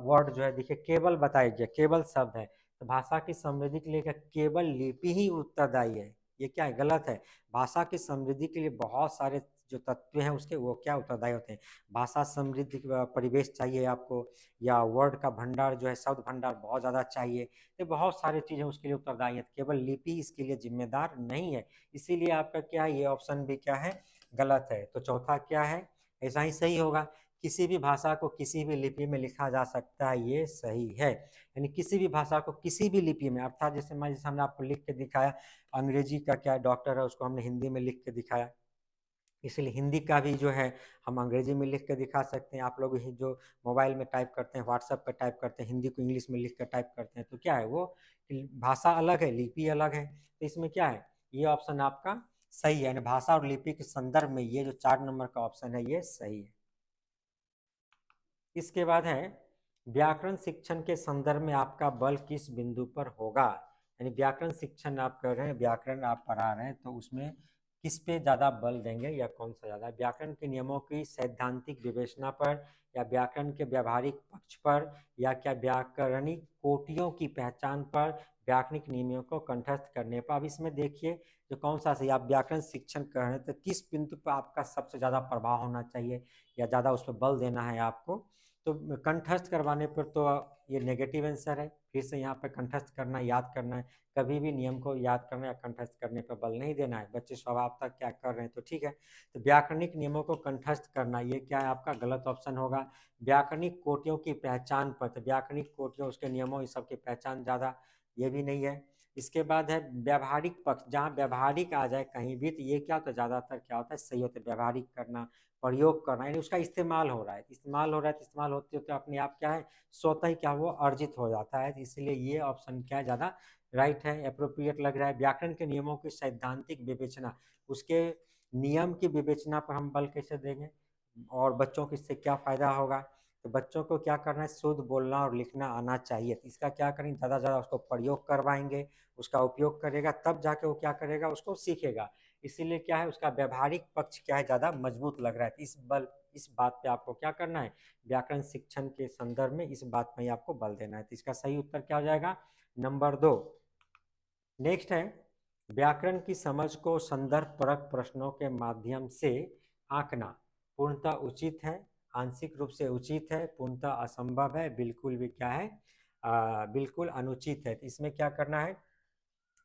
वर्ड जो है, देखिए केवल बताया गया, केवल शब्द है। तो भाषा की समृद्धि के लिए क्या केवल लिपि ही उत्तरदायी है? ये क्या है? गलत है। भाषा की समृद्धि के लिए बहुत सारे जो तत्व हैं उसके, वो क्या उत्तरदायी होते हैं? भाषा समृद्धि परिवेश चाहिए आपको, या वर्ड का भंडार जो है, शब्द भंडार बहुत ज़्यादा चाहिए। ये बहुत सारी चीज़ें उसके लिए उत्तरदायी है, केवल लिपि इसके लिए जिम्मेदार नहीं है। इसीलिए आपका क्या है? ये ऑप्शन भी क्या है? गलत है। तो चौथा क्या है? ऐसा ही सही होगा। किसी भी भाषा को किसी भी लिपि में लिखा जा सकता है, ये सही है। यानी किसी भी भाषा को किसी भी लिपि में, अर्थात जैसे हमने आपको लिख के दिखाया, अंग्रेजी का क्या डॉक्टर है, उसको हमने हिंदी में लिख के दिखाया, इसलिए हिंदी का भी जो है हम अंग्रेजी में लिख के दिखा सकते हैं। आप लोग ही जो मोबाइल में टाइप करते हैं, व्हाट्सएप पर टाइप करते हैं, हिंदी को इंग्लिश में लिख कर टाइप करते हैं, तो क्या है? वो भाषा अलग है, लिपि अलग है। तो इसमें क्या है? ये ऑप्शन आपका सही है। यानी भाषा और लिपि के संदर्भ में ये जो 4 नंबर का ऑप्शन है, ये सही है। इसके बाद है व्याकरण शिक्षण के संदर्भ में आपका बल किस बिंदु पर होगा? यानी व्याकरण शिक्षण आप कर रहे हैं, व्याकरण आप पढ़ा रहे हैं, तो उसमें किस पे ज़्यादा बल देंगे, या कौन सा ज़्यादा? व्याकरण के नियमों की सैद्धांतिक विवेचना पर, या व्याकरण के व्यावहारिक पक्ष पर, या क्या व्याकरणिक कोटियों की पहचान पर, व्याकरणिक नियमों को कंठस्थ करने पर? अब इसमें देखिए जो कौन सा सही, आप व्याकरण शिक्षण कर रहे हैं तो किस बिंदु पर आपका सबसे ज़्यादा प्रभाव होना चाहिए, या ज़्यादा उस पर बल देना है आपको? तो कंठस्थ करवाने पर तो ये नेगेटिव आंसर है। फिर से यहाँ पर कंठस्थ करना, याद करना है। कभी भी नियम को याद करना या कंठस्थ करने पर बल नहीं देना है। बच्चे स्वभाव तक क्या कर रहे हैं तो ठीक है। तो व्याकरणिक नियमों को कंठस्थ करना, ये क्या है आपका? गलत ऑप्शन होगा। व्याकरणिक कोटियों की पहचान पर, तो व्याकरणिक कोटियों, उसके नियमों, इस सब की पहचान ज़्यादा, ये भी नहीं है। इसके बाद है व्यावहारिक पक्ष, जहाँ व्यावहारिक आ जाए कहीं भी, तो ये क्या होता है? ज़्यादातर क्या होता है? सही होता है। व्यावहारिक करना, प्रयोग करना, यानी उसका इस्तेमाल हो रहा है, इस्तेमाल हो रहा है, तो इस्तेमाल होते होते अपने आप क्या है? स्वतः ही क्या वो अर्जित हो जाता है। इसलिए ये ऑप्शन क्या है? ज़्यादा राइट है, अप्रोप्रिएट लग रहा है। व्याकरण के नियमों की सैद्धांतिक विवेचना, उसके नियम की विवेचना पर हम बल कैसे देंगे, और बच्चों को इससे क्या फायदा होगा? तो बच्चों को क्या करना है, शुद्ध बोलना और लिखना आना चाहिए। तो इसका क्या करेंगे, ज़्यादा से ज़्यादा उसको प्रयोग करवाएंगे, उसका उपयोग करेगा, तब जाके वो क्या करेगा, उसको सीखेगा। इसीलिए क्या है, उसका व्यवहारिक पक्ष क्या है, ज़्यादा मजबूत लग रहा है। इस बात पे आपको क्या करना है, व्याकरण शिक्षण के संदर्भ में इस बात में ही आपको बल देना है। तो इसका सही उत्तर क्या हो जाएगा, नंबर 2। नेक्स्ट है, व्याकरण की समझ को संदर्भ परक प्रश्नों के माध्यम से आंकना पूर्णतः उचित है, आंशिक रूप से उचित है, पूर्णतः असंभव है, बिल्कुल भी क्या है, बिल्कुल अनुचित है। तो इसमें क्या करना है,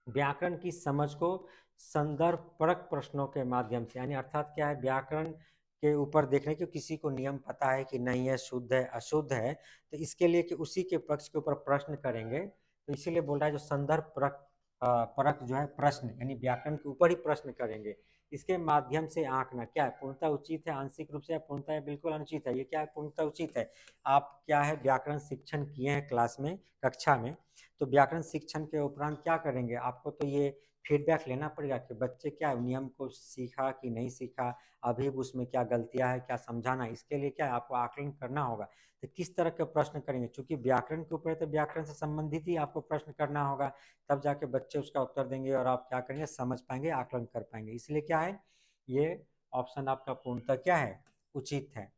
व्याकरण की समझ को संदर्भ परक प्रश्नों के माध्यम से, यानी अर्थात क्या है, व्याकरण के ऊपर देखने के किसी को नियम पता है कि नहीं है, शुद्ध है, अशुद्ध है, तो इसके लिए कि उसी के पक्ष के ऊपर प्रश्न करेंगे। तो इसीलिए बोल रहा है जो संदर्भ परक परक जो है प्रश्न, यानी व्याकरण के ऊपर ही प्रश्न करेंगे, इसके माध्यम से आंकना क्या है, पूर्णतः उचित है, आंशिक रूप से, पूर्णतः बिल्कुल अनुचित है। ये क्या है, पूर्णतः उचित है। आप क्या है, व्याकरण शिक्षण किए हैं क्लास में, कक्षा में, तो व्याकरण शिक्षण के उपरांत क्या करेंगे, आपको तो ये फीडबैक लेना पड़ेगा कि बच्चे क्या नियम को सीखा कि नहीं सीखा, अभी उसमें क्या गलतियां है, क्या समझाना। इसके लिए क्या है, आपको आकलन करना होगा। तो किस तरह के प्रश्न करेंगे, चूंकि व्याकरण के ऊपर है तो व्याकरण से संबंधित ही आपको प्रश्न करना होगा, तब जाके बच्चे उसका उत्तर देंगे और आप क्या करेंगे, समझ पाएंगे, आकलन कर पाएंगे। इसलिए क्या है, ये ऑप्शन आपका पूर्णतः क्या है, उचित है।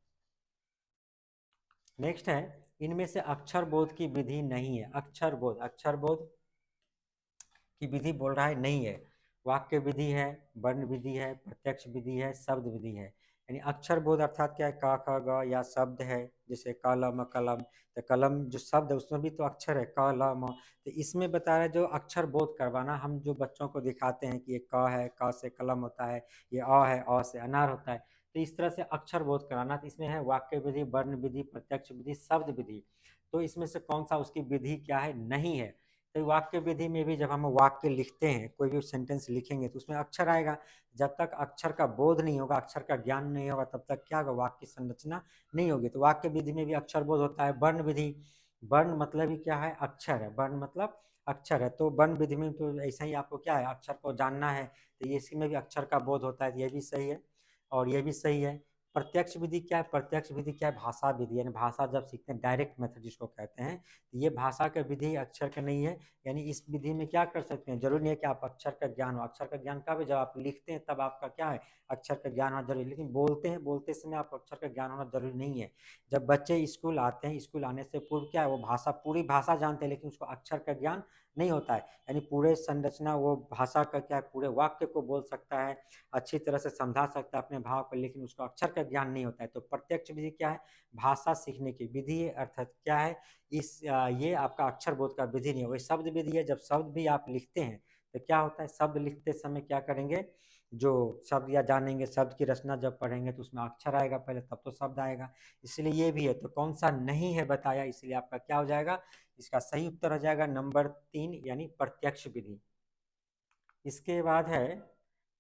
नेक्स्ट है, इनमें से अक्षर बोध की विधि नहीं है। अक्षर बोध की विधि बोल रहा है नहीं है। वाक्य विधि है, वर्ण विधि है, प्रत्यक्ष विधि है, शब्द विधि है। यानी अक्षर बोध अर्थात क्या है, क ख ग या शब्द है, जैसे कलम कलम, तो कलम जो शब्द है उसमें भी तो अक्षर है, क ल म। तो इसमें बता रहा है जो अक्षर बोध करवाना, हम जो बच्चों को दिखाते हैं कि ये क है, क से कलम होता है, ये अ है, अ से अनार होता है, तो इस तरह से अक्षर बोध कराना। तो इसमें है वाक्य विधि, वर्ण विधि, प्रत्यक्ष विधि, शब्द विधि। तो इसमें से कौन सा उसकी विधि क्या है, नहीं है। तो वाक्य विधि में भी जब हम वाक्य लिखते हैं, कोई भी सेंटेंस लिखेंगे तो उसमें अक्षर आएगा। जब तक अक्षर का बोध नहीं होगा, अक्षर का ज्ञान नहीं होगा, तब तक क्या होगा, वाक्य संरचना नहीं होगी। तो वाक्य विधि में भी अक्षर बोध होता है। वर्ण विधि, वर्ण मतलब ही क्या है, अक्षर है, वर्ण मतलब अक्षर है। तो वर्ण विधि में तो ऐसा ही आपको क्या है, अक्षर को जानना है, तो ये इसमें भी अक्षर का बोध होता है। ये भी सही है और ये भी सही है। प्रत्यक्ष विधि क्या है, प्रत्यक्ष विधि क्या है, भाषा विधि, यानी भाषा जब सीखते हैं, डायरेक्ट मेथड जिसको कहते हैं, तो ये भाषा का विधि, अक्षर का नहीं है। यानी इस विधि में क्या कर सकते हैं, जरूरी नहीं है कि आप अक्षर का ज्ञान हो। अक्षर का ज्ञान कब है, जब आप लिखते हैं तब आपका क्या है, अक्षर का ज्ञान होना जरूरी है। लेकिन बोलते हैं, बोलते समय आप अक्षर का ज्ञान होना जरूरी नहीं है। जब बच्चे स्कूल आते हैं, स्कूल आने से पूर्व क्या है, वो भाषा, पूरी भाषा जानते हैं, लेकिन उसको अक्षर का ज्ञान नहीं होता है। यानी पूरे संरचना, वो भाषा का क्या है, पूरे वाक्य को बोल सकता है, अच्छी तरह से समझा सकता है अपने भाव को, लेकिन उसको अक्षर का ज्ञान नहीं होता है। तो प्रत्यक्ष विधि क्या है, भाषा सीखने की विधि है, अर्थात क्या है, ये आपका अक्षर बोध का विधि नहीं है। वही शब्द विधि है, जब शब्द भी आप लिखते हैं तो क्या होता है, शब्द लिखते समय क्या करेंगे, जो शब्द या जानेंगे, शब्द की रचना जब पढ़ेंगे तो उसमें अक्षर आएगा पहले, तब तो शब्द आएगा। इसलिए ये भी है। तो कौन सा नहीं है बताया, इसलिए आपका क्या हो जाएगा, इसका सही उत्तर हो जाएगा नंबर 3, यानी प्रत्यक्ष विधि। इसके बाद है,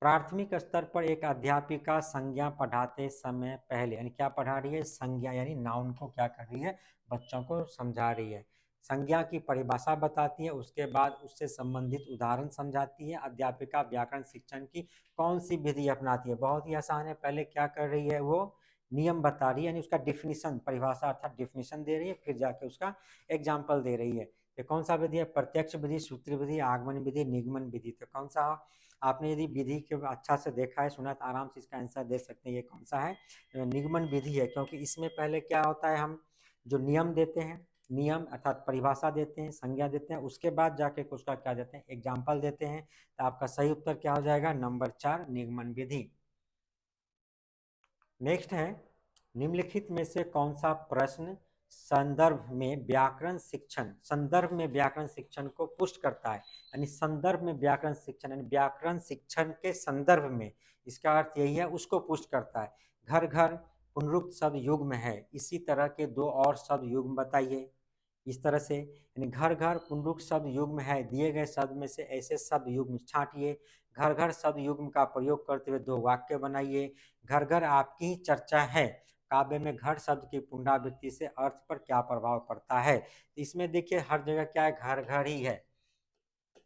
प्राथमिक स्तर पर एक अध्यापिका संज्ञा पढ़ाते समय पहले, यानी क्या पढ़ा रही है, संज्ञा, यानी नाउन को क्या कर रही है, बच्चों को समझा रही है। संज्ञा की परिभाषा बताती है, उसके बाद उससे संबंधित उदाहरण समझाती है। अध्यापिका व्याकरण शिक्षण की कौन सी विधि अपनाती है, बहुत ही आसान है। पहले क्या कर रही है, वो नियम बता रही है, यानी उसका डिफिनीशन, परिभाषा अर्थात डिफिनीशन दे रही है, फिर जाके उसका एग्जाम्पल दे रही है। ये कौन सा विधि है, प्रत्यक्ष विधि, सूत्र विधि, आगमन विधि, निगमन विधि। तो कौन सा, आपने यदि विधि के अच्छा से देखा है, सुना, तो आराम से इसका आंसर दे सकते हैं। ये कौन सा है, निगमन विधि है, क्योंकि इसमें पहले क्या होता है, हम जो नियम देते हैं, नियम अर्थात परिभाषा देते हैं, संज्ञा देते हैं, उसके बाद जाके उसका क्या देते हैं, एग्जाम्पल देते हैं। तो आपका सही उत्तर क्या हो जाएगा, नंबर 4, निगमन विधि। नेक्स्ट है, निम्नलिखित में से कौन सा प्रश्न संदर्भ में व्याकरण शिक्षण को पुष्ट करता है। यानी संदर्भ में व्याकरण शिक्षण, यानी व्याकरण शिक्षण के संदर्भ में, इसका अर्थ यही है, उसको पुष्ट करता है। घर घर पुनरुक्त शब्द युग्म है, इसी तरह के दो और शब्द युग्म बताइए। इस तरह से, यानी घर घर पुनरुक्त शब्द युग्म है, दिए गए शब्द में से ऐसे शब्द युग्म छांटिए। घर घर शब्द युग्म का प्रयोग करते हुए दो वाक्य बनाइए। घर घर आपकी ही चर्चा है, काव्य में घर शब्द की पुनरावृत्ति से अर्थ पर क्या प्रभाव पड़ता है। तो इसमें देखिए हर जगह क्या है, घर घर ही है,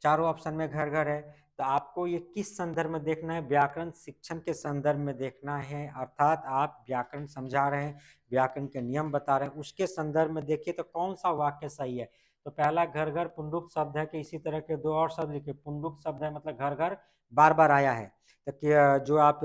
चारों ऑप्शन में घर घर है। तो आपको ये किस संदर्भ में देखना है? व्याकरण शिक्षण के संदर्भ में देखना है, अर्थात आप व्याकरण समझा रहे हैं, व्याकरण के नियम बता रहे हैं, उसके संदर्भ में देखिए तो कौन सा वाक्य सही है। तो पहला घर घर पुनरुक्त शब्द है कि इसी तरह के दो और शब्द लिखे। पुनरुक्त शब्द है मतलब घर घर बार बार आया है। तो जो आप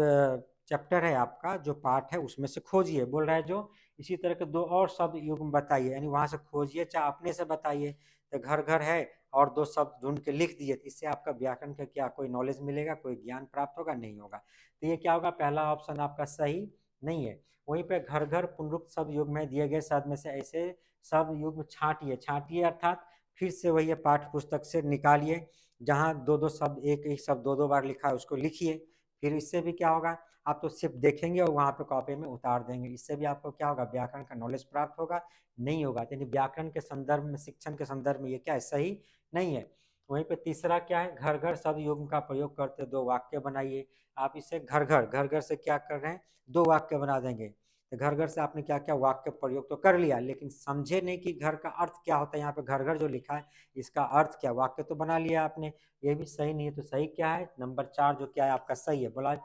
चैप्टर है आपका जो पाठ है उसमें से खोजिए, बोल रहा है जो इसी तरह के दो और शब्द युग्म बताइए, यानी वहां से खोजिए चाहे अपने से बताइए। तो घर घर है और दो शब्द ढूंढ के लिख दिए, तो इससे आपका व्याकरण का क्या कोई नॉलेज मिलेगा, कोई ज्ञान प्राप्त होगा? नहीं होगा। तो ये क्या होगा? पहला ऑप्शन आपका सही नहीं है। वहीं पे घर घर पुनरुक्त शब्द युग्म में दिए गए शब्द में से ऐसे शब्द युग्म छांटिए। छांटिए अर्थात फिर से वही पाठ्य पुस्तक से निकालिए, जहाँ दो दो शब्द एक एक शब्द दो दो बार लिखा है उसको लिखिए। फिर इससे भी क्या होगा? आप तो सिर्फ देखेंगे और वहाँ पे कॉपी में उतार देंगे, इससे भी आपको क्या होगा? व्याकरण का नॉलेज प्राप्त होगा? नहीं होगा। यानी व्याकरण के संदर्भ में, शिक्षण के संदर्भ में ये क्या है? सही नहीं है। वहीं पे तीसरा क्या है? घर घर शब्द युग्म का प्रयोग करते दो वाक्य बनाइए। आप इसे घर घर से क्या कर रहे हैं? दो वाक्य बना देंगे। तो घर घर से आपने क्या क्या वाक्य प्रयोग तो कर लिया, लेकिन समझे नहीं कि घर का अर्थ क्या होता है। यहाँ पे घर घर जो लिखा है इसका अर्थ क्या? वाक्य तो बना लिया आपने, ये भी सही नहीं है। तो सही क्या है? नंबर 4 जो क्या है आपका सही है। बोला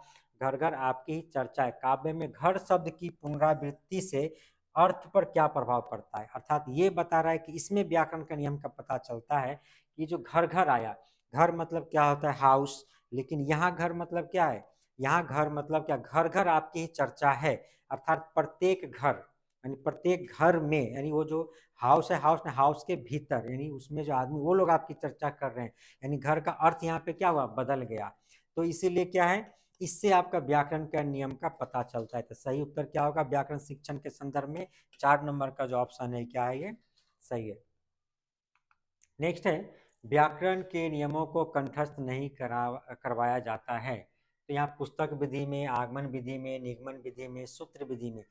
घर घर आपकी ही चर्चा है। काव्य में घर शब्द की पुनरावृत्ति से अर्थ पर क्या प्रभाव पड़ता है, अर्थात ये बता रहा है कि इसमें व्याकरण का नियम का पता चलता है कि जो घर घर आया, घर मतलब क्या होता है? हाउस। लेकिन यहाँ घर मतलब क्या है? यहाँ घर मतलब क्या? घर घर आपकी ही चर्चा है, अर्थात प्रत्येक घर, यानी प्रत्येक घर में, यानी वो जो हाउस है, हाउस ने हाउस के भीतर, यानी उसमें जो आदमी वो लोग आपकी चर्चा कर रहे हैं, यानी घर का अर्थ यहाँ पे क्या हुआ? बदल गया। तो इसीलिए क्या है? इससे आपका व्याकरण का नियम का पता चलता है। तो सही उत्तर क्या होगा व्याकरण शिक्षण के संदर्भ में? 4 नंबर का जो ऑप्शन है क्या है? ये सही है। नेक्स्ट है व्याकरण के नियमों को कंठस्थ नहीं करवाया जाता है। तो यहाँ पुस्तक विधि में, आगमन विधि में, निगमन विधि में, सूत्र विधि में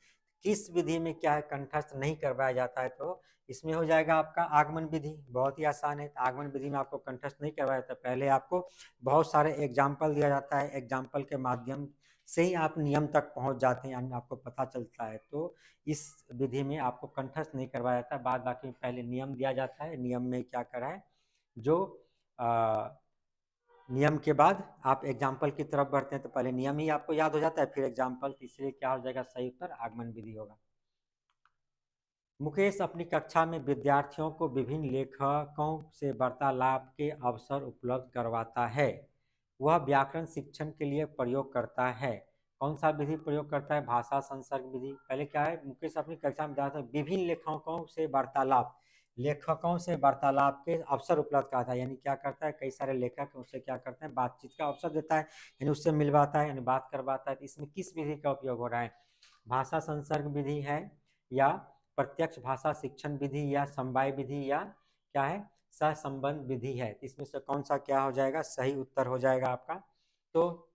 किस विधि में क्या है? कंठस्थ नहीं करवाया जाता है। तो इसमें हो जाएगा आपका आगमन विधि। बहुत ही आसान है। आगमन विधि में आपको कंठस्थ नहीं करवाया जाता, पहले आपको बहुत सारे एग्जाम्पल दिया जाता है, एग्जाम्पल के माध्यम से ही आप नियम तक पहुंच जाते हैं, यानी आपको पता चलता है। तो इस विधि में आपको कंठस्थ नहीं करवाया जाता, बाद बाकी में पहले नियम दिया जाता है। नियम में क्या करा है? जो आ, नियम के बाद आप एग्जाम्पल की तरफ बढ़ते हैं, तो पहले नियम ही आपको याद हो जाता है, फिर एग्जाम्पल। तीसरे क्या हो जाएगा? सही उत्तर आगमन विधि होगा। मुकेश अपनी कक्षा में विद्यार्थियों को विभिन्न लेखकों से वार्तालाप के अवसर उपलब्ध करवाता है। वह व्याकरण शिक्षण के लिए प्रयोग करता है। कौन सा विधि प्रयोग करता है? भाषा संसर्ग विधि। पहले क्या है? मुकेश अपनी कक्षा में विभिन्न लेखकों से वार्तालाप, लेखकों से वार्तालाप के अवसर उपलब्ध कराता है, यानी क्या करता है? कई सारे लेखक हैं, उससे क्या करते हैं? बातचीत का अवसर देता है, यानी उससे मिलवाता है, यानी बात करवाता है। तो इसमें किस विधि का उपयोग हो रहा है? भाषा संसर्ग विधि है, या प्रत्यक्ष भाषा शिक्षण विधि, या समवाय विधि, या क्या है? सहसंबंध विधि है। इसमें से कौन सा क्या हो जाएगा? सही उत्तर हो जाएगा आपका। तो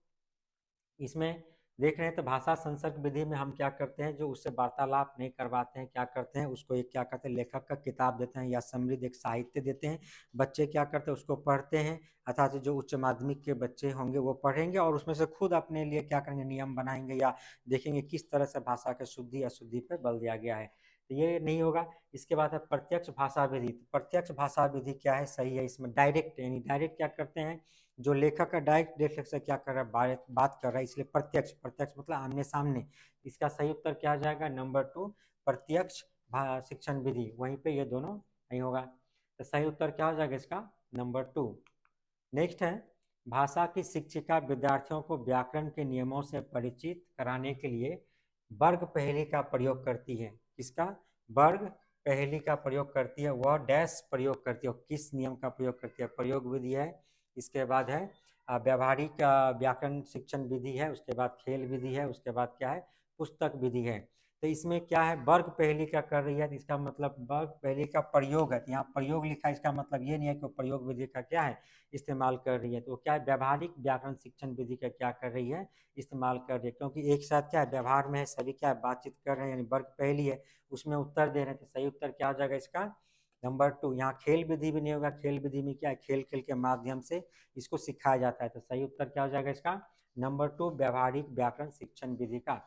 इसमें देख रहे हैं तो भाषा संसर्ग विधि में हम क्या करते हैं? जो उससे वार्तालाप नहीं करवाते हैं, क्या करते हैं? उसको एक क्या करते हैं? लेखक का किताब देते हैं या समृद्ध एक साहित्य देते हैं। बच्चे क्या करते हैं? उसको पढ़ते हैं, अर्थात जो उच्च माध्यमिक के बच्चे होंगे वो पढ़ेंगे और उसमें से खुद अपने लिए क्या करेंगे? नियम बनाएंगे, या देखेंगे किस तरह से भाषा के शुद्धि अशुद्धि पर बल दिया गया है। तो ये नहीं होगा। इसके बाद है प्रत्यक्ष भाषा विधि। प्रत्यक्ष भाषा विधि क्या है? सही है। इसमें डायरेक्ट, यानी डायरेक्ट क्या करते हैं? जो लेखक है डायरेक्ट लेखक से क्या कर रहा है? बात कर रहा है, इसलिए प्रत्यक्ष। प्रत्यक्ष मतलब आमने सामने। इसका सही उत्तर क्या आ जाएगा? नंबर 2 प्रत्यक्ष शिक्षण विधि। वहीं पे ये दोनों नहीं होगा। तो सही उत्तर क्या हो जाएगा इसका? नंबर 2। नेक्स्ट है भाषा की शिक्षिका विद्यार्थियों को व्याकरण के नियमों से परिचित कराने के लिए वर्ग पहेली का प्रयोग करती है। किसका? वर्ग पहेली का प्रयोग करती है। वह डैश प्रयोग करती है, किस नियम का प्रयोग करती है? प्रयोग विधि है। इसके बाद है व्यावहारिक व्याकरण शिक्षण विधि है। उसके बाद खेल विधि है। उसके बाद क्या है? पुस्तक विधि है। तो इसमें क्या है? वर्ग पहेली का कर रही है, तो इसका मतलब वर्ग पहेली का प्रयोग है। यहाँ प्रयोग लिखा है, इसका मतलब ये नहीं है कि वो प्रयोग विधि का क्या है? इस्तेमाल कर रही है। तो क्या है? व्यावहारिक व्याकरण शिक्षण विधि का क्या कर रही है? इस्तेमाल कर रही है, क्योंकि एक साथ क्या है? व्यवहार में है, सभी क्या है? बातचीत कर रहे हैं, यानी वर्ग पहेली है, उसमें उत्तर दे रहे हैं। तो सही उत्तर क्या हो जाएगा इसका? नंबर 2। यहाँ खेल विधि भी नहीं होगा। खेल विधि में क्या है? खेल खेल के माध्यम से इसको सिखाया जाता है। तो सही उत्तर क्या हो जाएगा इसका? नंबर 2 व्यावहारिक व्याकरण शिक्षण विधि का।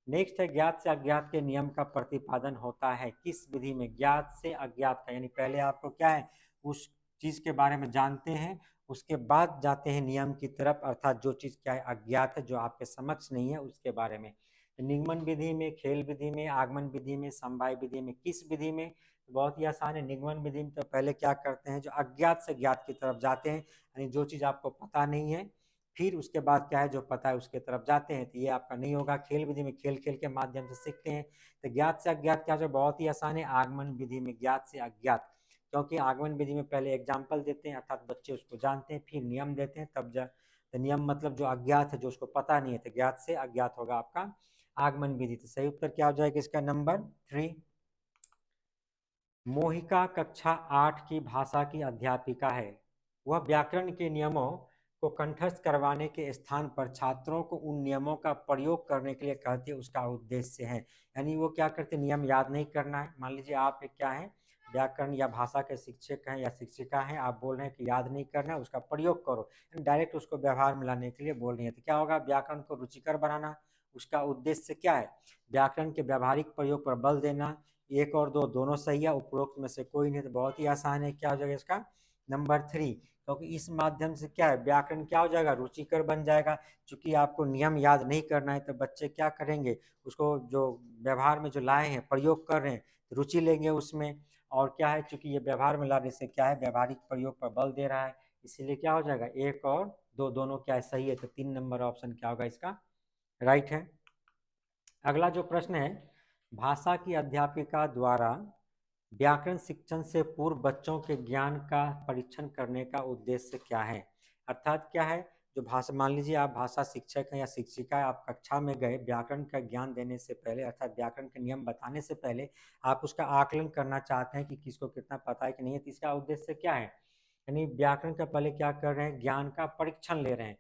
नेक्स्ट है ज्ञात से अज्ञात के नियम का प्रतिपादन होता है किस विधि में? ज्ञात से अज्ञात का, यानी पहले आपको क्या है? उस चीज़ के बारे में जानते हैं, उसके बाद जाते हैं नियम की तरफ, अर्थात जो चीज़ क्या है अज्ञात है, जो आपके समक्ष नहीं है, उसके बारे में। निगमन विधि में, खेल विधि में, आगमन विधि में, समवाय विधि में, किस विधि में? बहुत ही आसान है। निगमन विधि में तो पहले क्या करते हैं, जो अज्ञात से ज्ञात की तरफ जाते हैं, यानी जो चीज़ आपको पता नहीं है, फिर उसके बाद क्या है, जो पता है उसके तरफ जाते हैं। तो ये आपका नहीं होगा। खेल विधि में खेल खेल के माध्यम से सीखते हैं। तो ज्ञात से अज्ञात क्या, जो बहुत ही आसान है। आगमन विधि में ज्ञात से अज्ञात, क्योंकि आगमन विधि में पहले एग्जाम्पल देते हैं, अर्थात बच्चे उसको जानते हैं, फिर नियम देते हैं, तब जा तो नियम मतलब जो अज्ञात है, जो उसको पता नहीं है, तो ज्ञात से अज्ञात होगा आपका आगमन विधि। तो सही उत्तर क्या हो जाएगा इसका? नंबर 3। मोहिका कक्षा 8 की भाषा की अध्यापिका है। वह व्याकरण के नियमों को कंठस्थ करवाने के स्थान पर छात्रों को उन नियमों का प्रयोग करने के लिए कहती है, उसका उद्देश्य है। यानी वो क्या करते, नियम याद नहीं करना है। मान लीजिए आप एक क्या है, व्याकरण या भाषा के शिक्षक हैं या शिक्षिका हैं, आप बोल रहे हैं कि याद नहीं करना है, उसका प्रयोग करो, डायरेक्ट उसको व्यवहार में लाने के लिए बोल रही है। तो क्या होगा, व्याकरण को रुचिकर बनाना, उसका उद्देश्य क्या है, व्याकरण के व्यावहारिक प्रयोग पर बल देना। एक और दो दोनों सही है, उपरोक्त में से कोई नहीं। तो बहुत ही आसान है, क्या हो जाएगा इसका? नंबर 3। क्योंकि इस माध्यम से क्या है, व्याकरण क्या हो जाएगा, रुचिकर बन जाएगा। चूंकि आपको नियम याद नहीं करना है, तो बच्चे क्या करेंगे, उसको जो व्यवहार में जो लाए हैं, प्रयोग कर रहे हैं, रुचि लेंगे उसमें। और क्या है, चूंकि ये व्यवहार में लाने से क्या है, व्यवहारिक प्रयोग पर बल दे रहा है, इसीलिए क्या हो जाएगा, एक और दो दोनों क्या है, सही है। तो 3 नंबर ऑप्शन क्या होगा इसका? राइट है। अगला जो प्रश्न है, भाषा की अध्यापिका द्वारा व्याकरण शिक्षण से पूर्व बच्चों के ज्ञान का परीक्षण करने का उद्देश्य क्या है? अर्थात क्या है, जो भाषा, मान लीजिए आप भाषा शिक्षक हैं या शिक्षिका है, आप कक्षा में गए, व्याकरण का ज्ञान देने से पहले, अर्थात व्याकरण के नियम बताने से पहले आप उसका आकलन करना चाहते हैं कि किसको कितना पता है कि नहीं है। तो इसका उद्देश्य क्या है, यानी व्याकरण का पहले क्या कर रहे हैं, ज्ञान का परीक्षण ले रहे हैं।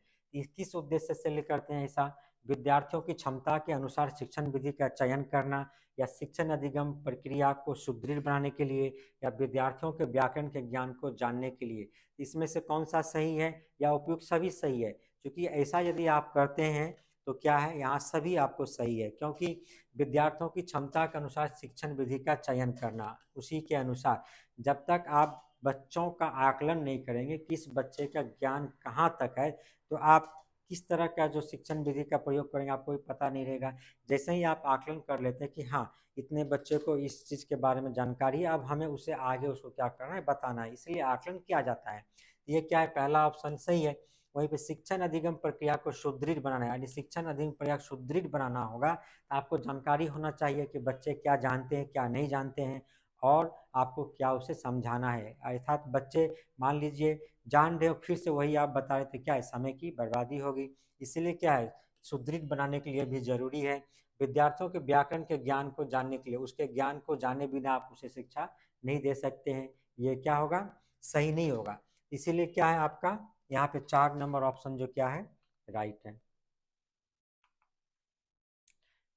किस उद्देश्य से ले करते हैं ऐसा? विद्यार्थियों की क्षमता के अनुसार शिक्षण विधि का चयन करना, या शिक्षण अधिगम प्रक्रिया को सुदृढ़ बनाने के लिए, या विद्यार्थियों के व्याकरण के ज्ञान को जानने के लिए। इसमें से कौन सा सही है, या उपयुक्त सभी सही है? क्योंकि ऐसा यदि आप करते हैं तो क्या है, यहाँ सभी आपको सही है, क्योंकि विद्यार्थियों की क्षमता के अनुसार शिक्षण विधि का चयन करना, उसी के अनुसार। जब तक आप बच्चों का आकलन नहीं करेंगे, किस बच्चे का ज्ञान कहाँ तक है, तो आप किस तरह का जो शिक्षण विधि का प्रयोग करेंगे, आपको भी पता नहीं रहेगा। जैसे ही आप आकलन कर लेते हैं कि हाँ, इतने बच्चे को इस चीज़ के बारे में जानकारी है, अब हमें उसे आगे उसको क्या करना है, बताना है, इसलिए आकलन किया जाता है। ये क्या है, पहला ऑप्शन सही है। वहीं पे शिक्षण अधिगम प्रक्रिया को सुदृढ़ बनाना है, यानी शिक्षण अधिगम प्रक्रिया को सुदृढ़ बनाना होगा, तो आपको जानकारी होना चाहिए कि बच्चे क्या जानते हैं, क्या नहीं जानते हैं, और आपको क्या उसे समझाना है। अर्थात बच्चे मान लीजिए जान रहे हो, फिर से वही आप बता रहे थे, क्या है, समय की बर्बादी होगी। इसीलिए क्या है, सुदृढ़ बनाने के लिए भी जरूरी है। विद्यार्थियों के व्याकरण के ज्ञान को जानने के लिए, उसके ज्ञान को जाने बिना आप उसे शिक्षा नहीं दे सकते हैं। ये क्या होगा, सही नहीं होगा। इसीलिए क्या है आपका यहाँ पे 4 नंबर ऑप्शन जो क्या है, राइट है।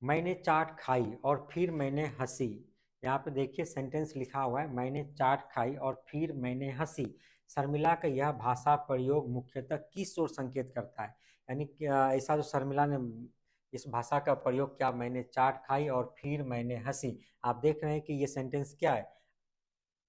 मैंने चाट खाई और फिर मैंने हंसी। यहाँ पे देखिए सेंटेंस लिखा हुआ है, मैंने चाट खाई और फिर मैंने हंसी। शर्मिला का यह भाषा प्रयोग मुख्यतः किस ओर संकेत करता है? यानी ऐसा जो शर्मिला ने इस भाषा का प्रयोग किया, मैंने चाट खाई और फिर मैंने हंसी। आप देख रहे हैं कि ये सेंटेंस क्या है,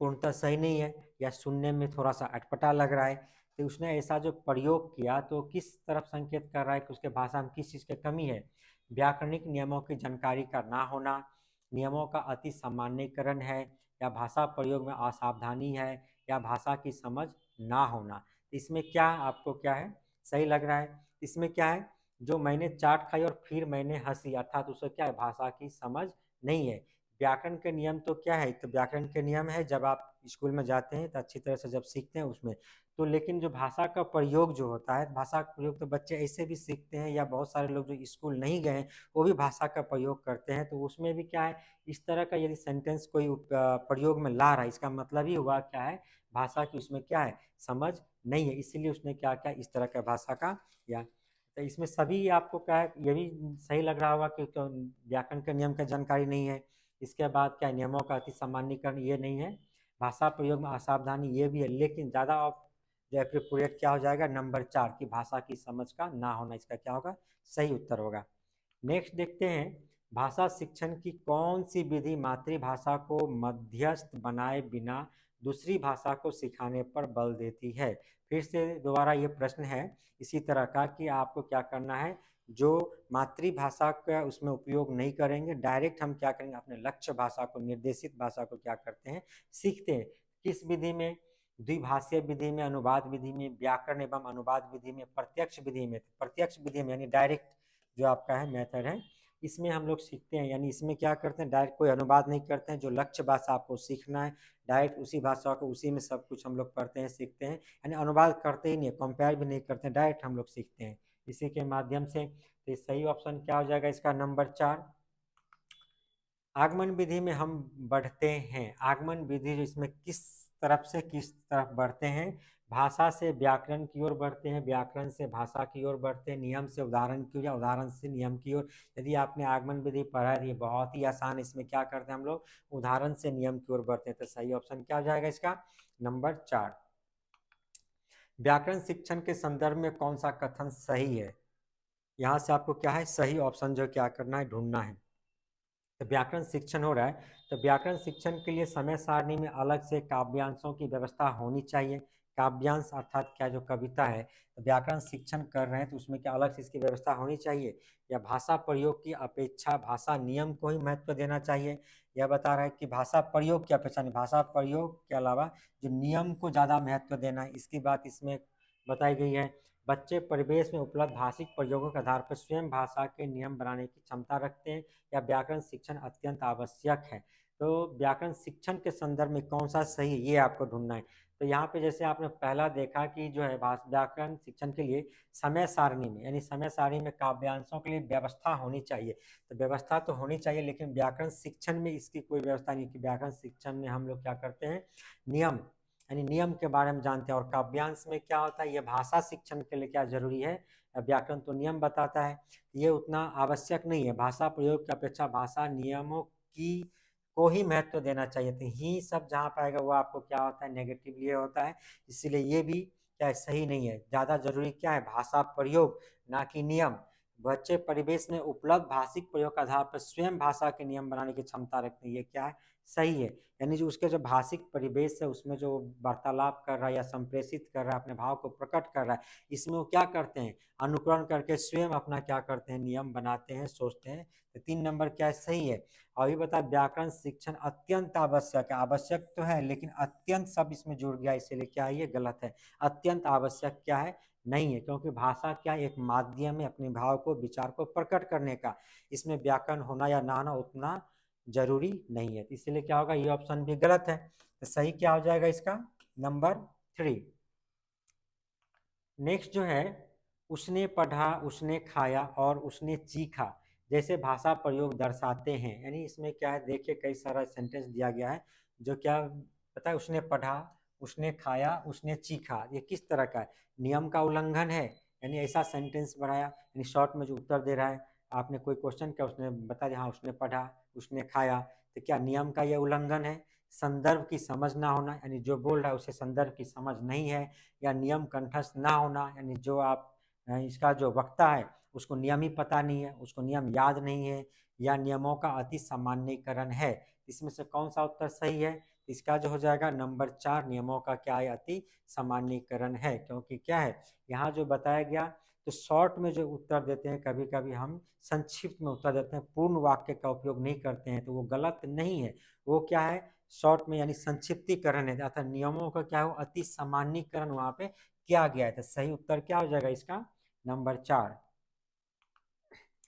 पूर्णतः सही नहीं है, या सुनने में थोड़ा सा अटपटा लग रहा है। तो उसने ऐसा जो प्रयोग किया, तो किस तरफ संकेत कर रहा है कि उसके भाषा में किस चीज़ की कमी है? व्याकरणिक नियमों की जानकारी का ना होना, नियमों का अति सामान्यीकरण है, या भाषा प्रयोग में असावधानी है, या भाषा की समझ ना होना। इसमें क्या आपको क्या है, सही लग रहा है? इसमें क्या है, जो मैंने चाट खाई और फिर मैंने हंसी, अर्थात उसे क्या है, भाषा की समझ नहीं है। व्याकरण के नियम तो क्या है, तो व्याकरण के नियम है, जब आप स्कूल में जाते हैं तो अच्छी तरह से जब सीखते हैं उसमें। तो लेकिन जो भाषा का प्रयोग जो होता है, भाषा का प्रयोग तो बच्चे ऐसे भी सीखते हैं, या बहुत सारे लोग जो स्कूल नहीं गए हैं वो भी भाषा का प्रयोग करते हैं। तो उसमें भी क्या है, इस तरह का यदि सेंटेंस कोई प्रयोग में ला रहा है, इसका मतलब ही हुआ क्या है, भाषा की उसमें क्या है, समझ नहीं है, इसीलिए उसने क्या किया, इस तरह का भाषा का या। तो इसमें सभी आपको क्या है, ये भी सही लग रहा होगा कि तो व्याकरण के नियम की जानकारी नहीं है। इसके बाद क्या, नियमों का अति सामान्यीकरण ये नहीं है, भाषा प्रयोग में असावधानी ये भी है, लेकिन ज़्यादा जो एप्रोप्रिएट क्या हो जाएगा, नंबर 4 की भाषा की समझ का ना होना, इसका क्या होगा, सही उत्तर होगा। नेक्स्ट देखते हैं, भाषा शिक्षण की कौन सी विधि मातृभाषा को मध्यस्थ बनाए बिना दूसरी भाषा को सिखाने पर बल देती है। फिर से दोबारा ये प्रश्न है इसी तरह का कि आपको क्या करना है, जो मातृभाषा का उसमें उपयोग नहीं करेंगे, डायरेक्ट हम क्या करेंगे, अपने लक्ष्य भाषा को, निर्देशित भाषा को क्या करते हैं, सीखते हैं। किस विधि में? द्विभाषीय विधि में, अनुवाद विधि में, व्याकरण एवं अनुवाद विधि में, प्रत्यक्ष विधि में। प्रत्यक्ष विधि में यानी डायरेक्ट जो आपका है मेथड है, इसमें हम लोग सीखते हैं। यानी इसमें क्या करते हैं, डायरेक्ट कोई अनुवाद नहीं करते हैं, जो लक्ष्य भाषा आपको सीखना है डायरेक्ट उसी भाषा को उसी में सब कुछ हम लोग पढ़ते हैं, सीखते हैं। यानी अनुवाद करते ही नहीं, कंपेयर भी नहीं करते हैं, डायरेक्ट हम लोग सीखते हैं इसी के माध्यम से। तो सही ऑप्शन क्या हो जाएगा इसका, नंबर 4। आगमन विधि में हम बढ़ते हैं। आगमन विधि इसमें किस तरफ से किस तरफ बढ़ते हैं? भाषा से व्याकरण की ओर बढ़ते हैं, व्याकरण से भाषा की ओर बढ़ते हैं, नियम से उदाहरण की ओर या उदाहरण से नियम की ओर। यदि आपने आगमन विधि पढ़ा है, ये बहुत ही आसान, इसमें क्या करते हैं हम लोग, उदाहरण से नियम की ओर बढ़ते हैं। तो सही ऑप्शन क्या हो जाएगा इसका, नंबर 4। व्याकरण शिक्षण के संदर्भ में कौन सा कथन सही है? यहाँ से आपको क्या है, सही ऑप्शन जो क्या करना है, ढूंढना है। तो व्याकरण शिक्षण हो रहा है, तो व्याकरण शिक्षण के लिए समय सारणी में अलग से काव्यांशों की व्यवस्था होनी चाहिए। काव्यांश अर्थात क्या, जो कविता है, तो व्याकरण शिक्षण कर रहे हैं तो उसमें क्या अलग से इसकी व्यवस्था होनी चाहिए? या भाषा प्रयोग की अपेक्षा भाषा नियम को ही महत्व देना चाहिए? यह बता रहा है कि भाषा प्रयोग की अपेक्षा नहीं, भाषा प्रयोग के अलावा जो नियम को ज़्यादा महत्व देना है, इसकी बात इसमें बताई गई है। बच्चे परिवेश में उपलब्ध भाषिक प्रयोगों के आधार पर स्वयं भाषा के नियम बनाने की क्षमता रखते हैं, या व्याकरण शिक्षण अत्यंत आवश्यक है? तो व्याकरण शिक्षण के संदर्भ में कौन सा सही है, ये आपको ढूंढना है। तो यहाँ पे जैसे आपने पहला देखा कि जो है व्याकरण शिक्षण के लिए समय सारणी में, यानी समय सारणी में काव्यांशों के लिए व्यवस्था होनी चाहिए। तो व्यवस्था तो होनी चाहिए, लेकिन व्याकरण शिक्षण में इसकी कोई व्यवस्था नहीं, कि व्याकरण शिक्षण में हम लोग क्या करते हैं, नियम, यानी नियम के बारे में जानते हैं। और काव्यांश में क्या होता है, ये भाषा शिक्षण के लिए क्या जरूरी है, व्याकरण तो नियम बताता है, ये उतना आवश्यक नहीं है। भाषा प्रयोग की अपेक्षा भाषा नियमों की को ही महत्व देना चाहिए। तो ही सब जहाँ पाएगा वो आपको क्या होता है, नेगेटिवली होता है। इसीलिए ये भी क्या है, सही नहीं है। ज़्यादा जरूरी क्या है, भाषा प्रयोग, ना कि नियम। बच्चे परिवेश में उपलब्ध भाषिक प्रयोग के आधार पर स्वयं भाषा के नियम बनाने की क्षमता रखते हैं, ये क्या है, सही है। यानी जो उसके जो भाषिक परिवेश है, उसमें जो वार्तालाप कर रहा है या संप्रेषित कर रहा है, अपने भाव को प्रकट कर रहा है, इसमें वो क्या करते हैं, अनुकरण करके स्वयं अपना क्या करते हैं, नियम बनाते हैं, सोचते हैं। तो 3 नंबर क्या है, सही है। अभी बता, व्याकरण शिक्षण अत्यंत आवश्यक है। आवश्यक तो है, लेकिन अत्यंत सब इसमें जुड़ गया, इसीलिए क्या है, ये गलत है। अत्यंत आवश्यक क्या है, नहीं है, क्योंकि भाषा क्या एक माध्यम है अपने भाव को, विचार को प्रकट करने का। इसमें व्याकरण होना या ना होना उतना जरूरी नहीं है। तो इसलिए क्या होगा, ये ऑप्शन भी गलत है। तो सही क्या हो जाएगा इसका, नंबर 3। नेक्स्ट जो है, उसने पढ़ा, उसने खाया और उसने चीखा जैसे भाषा प्रयोग दर्शाते हैं। यानी इसमें क्या है, देखिए कई सारा सेंटेंस दिया गया है, जो क्या पता है, उसने पढ़ा, उसने खाया, उसने चीखा, ये किस तरह का है, नियम का उल्लंघन है। यानी ऐसा सेंटेंस बनाया, यानी शॉर्ट में जो उत्तर दे रहा है, आपने कोई क्वेश्चन किया, उसने बता दिया हाँ उसने पढ़ा, उसने खाया, तो क्या नियम का ये उल्लंघन है? संदर्भ की समझ ना होना, यानी जो बोल रहा है उसे संदर्भ की समझ नहीं है, या नियम कंठस्थ ना होना, यानी जो आप इसका जो वक्ता है उसको नियम ही पता नहीं है, उसको नियम याद नहीं है, या नियमों का अति सामान्यीकरण है। इसमें से कौन सा उत्तर सही है? इसका जो हो जाएगा नंबर 4, नियमों का क्या है, अति सामान्यीकरण है। क्योंकि क्या है, यहाँ जो बताया गया, तो शॉर्ट में जो उत्तर देते हैं, कभी कभी हम संक्षिप्त में उत्तर देते हैं, पूर्ण वाक्य का उपयोग नहीं करते हैं, तो वो गलत नहीं है। वो क्या है, शॉर्ट में यानी संक्षिप्तीकरण है, अर्थात नियमों का क्या हो, अति सामान्यीकरण वहां पे किया गया है। तो सही उत्तर क्या हो जाएगा इसका, नंबर 4।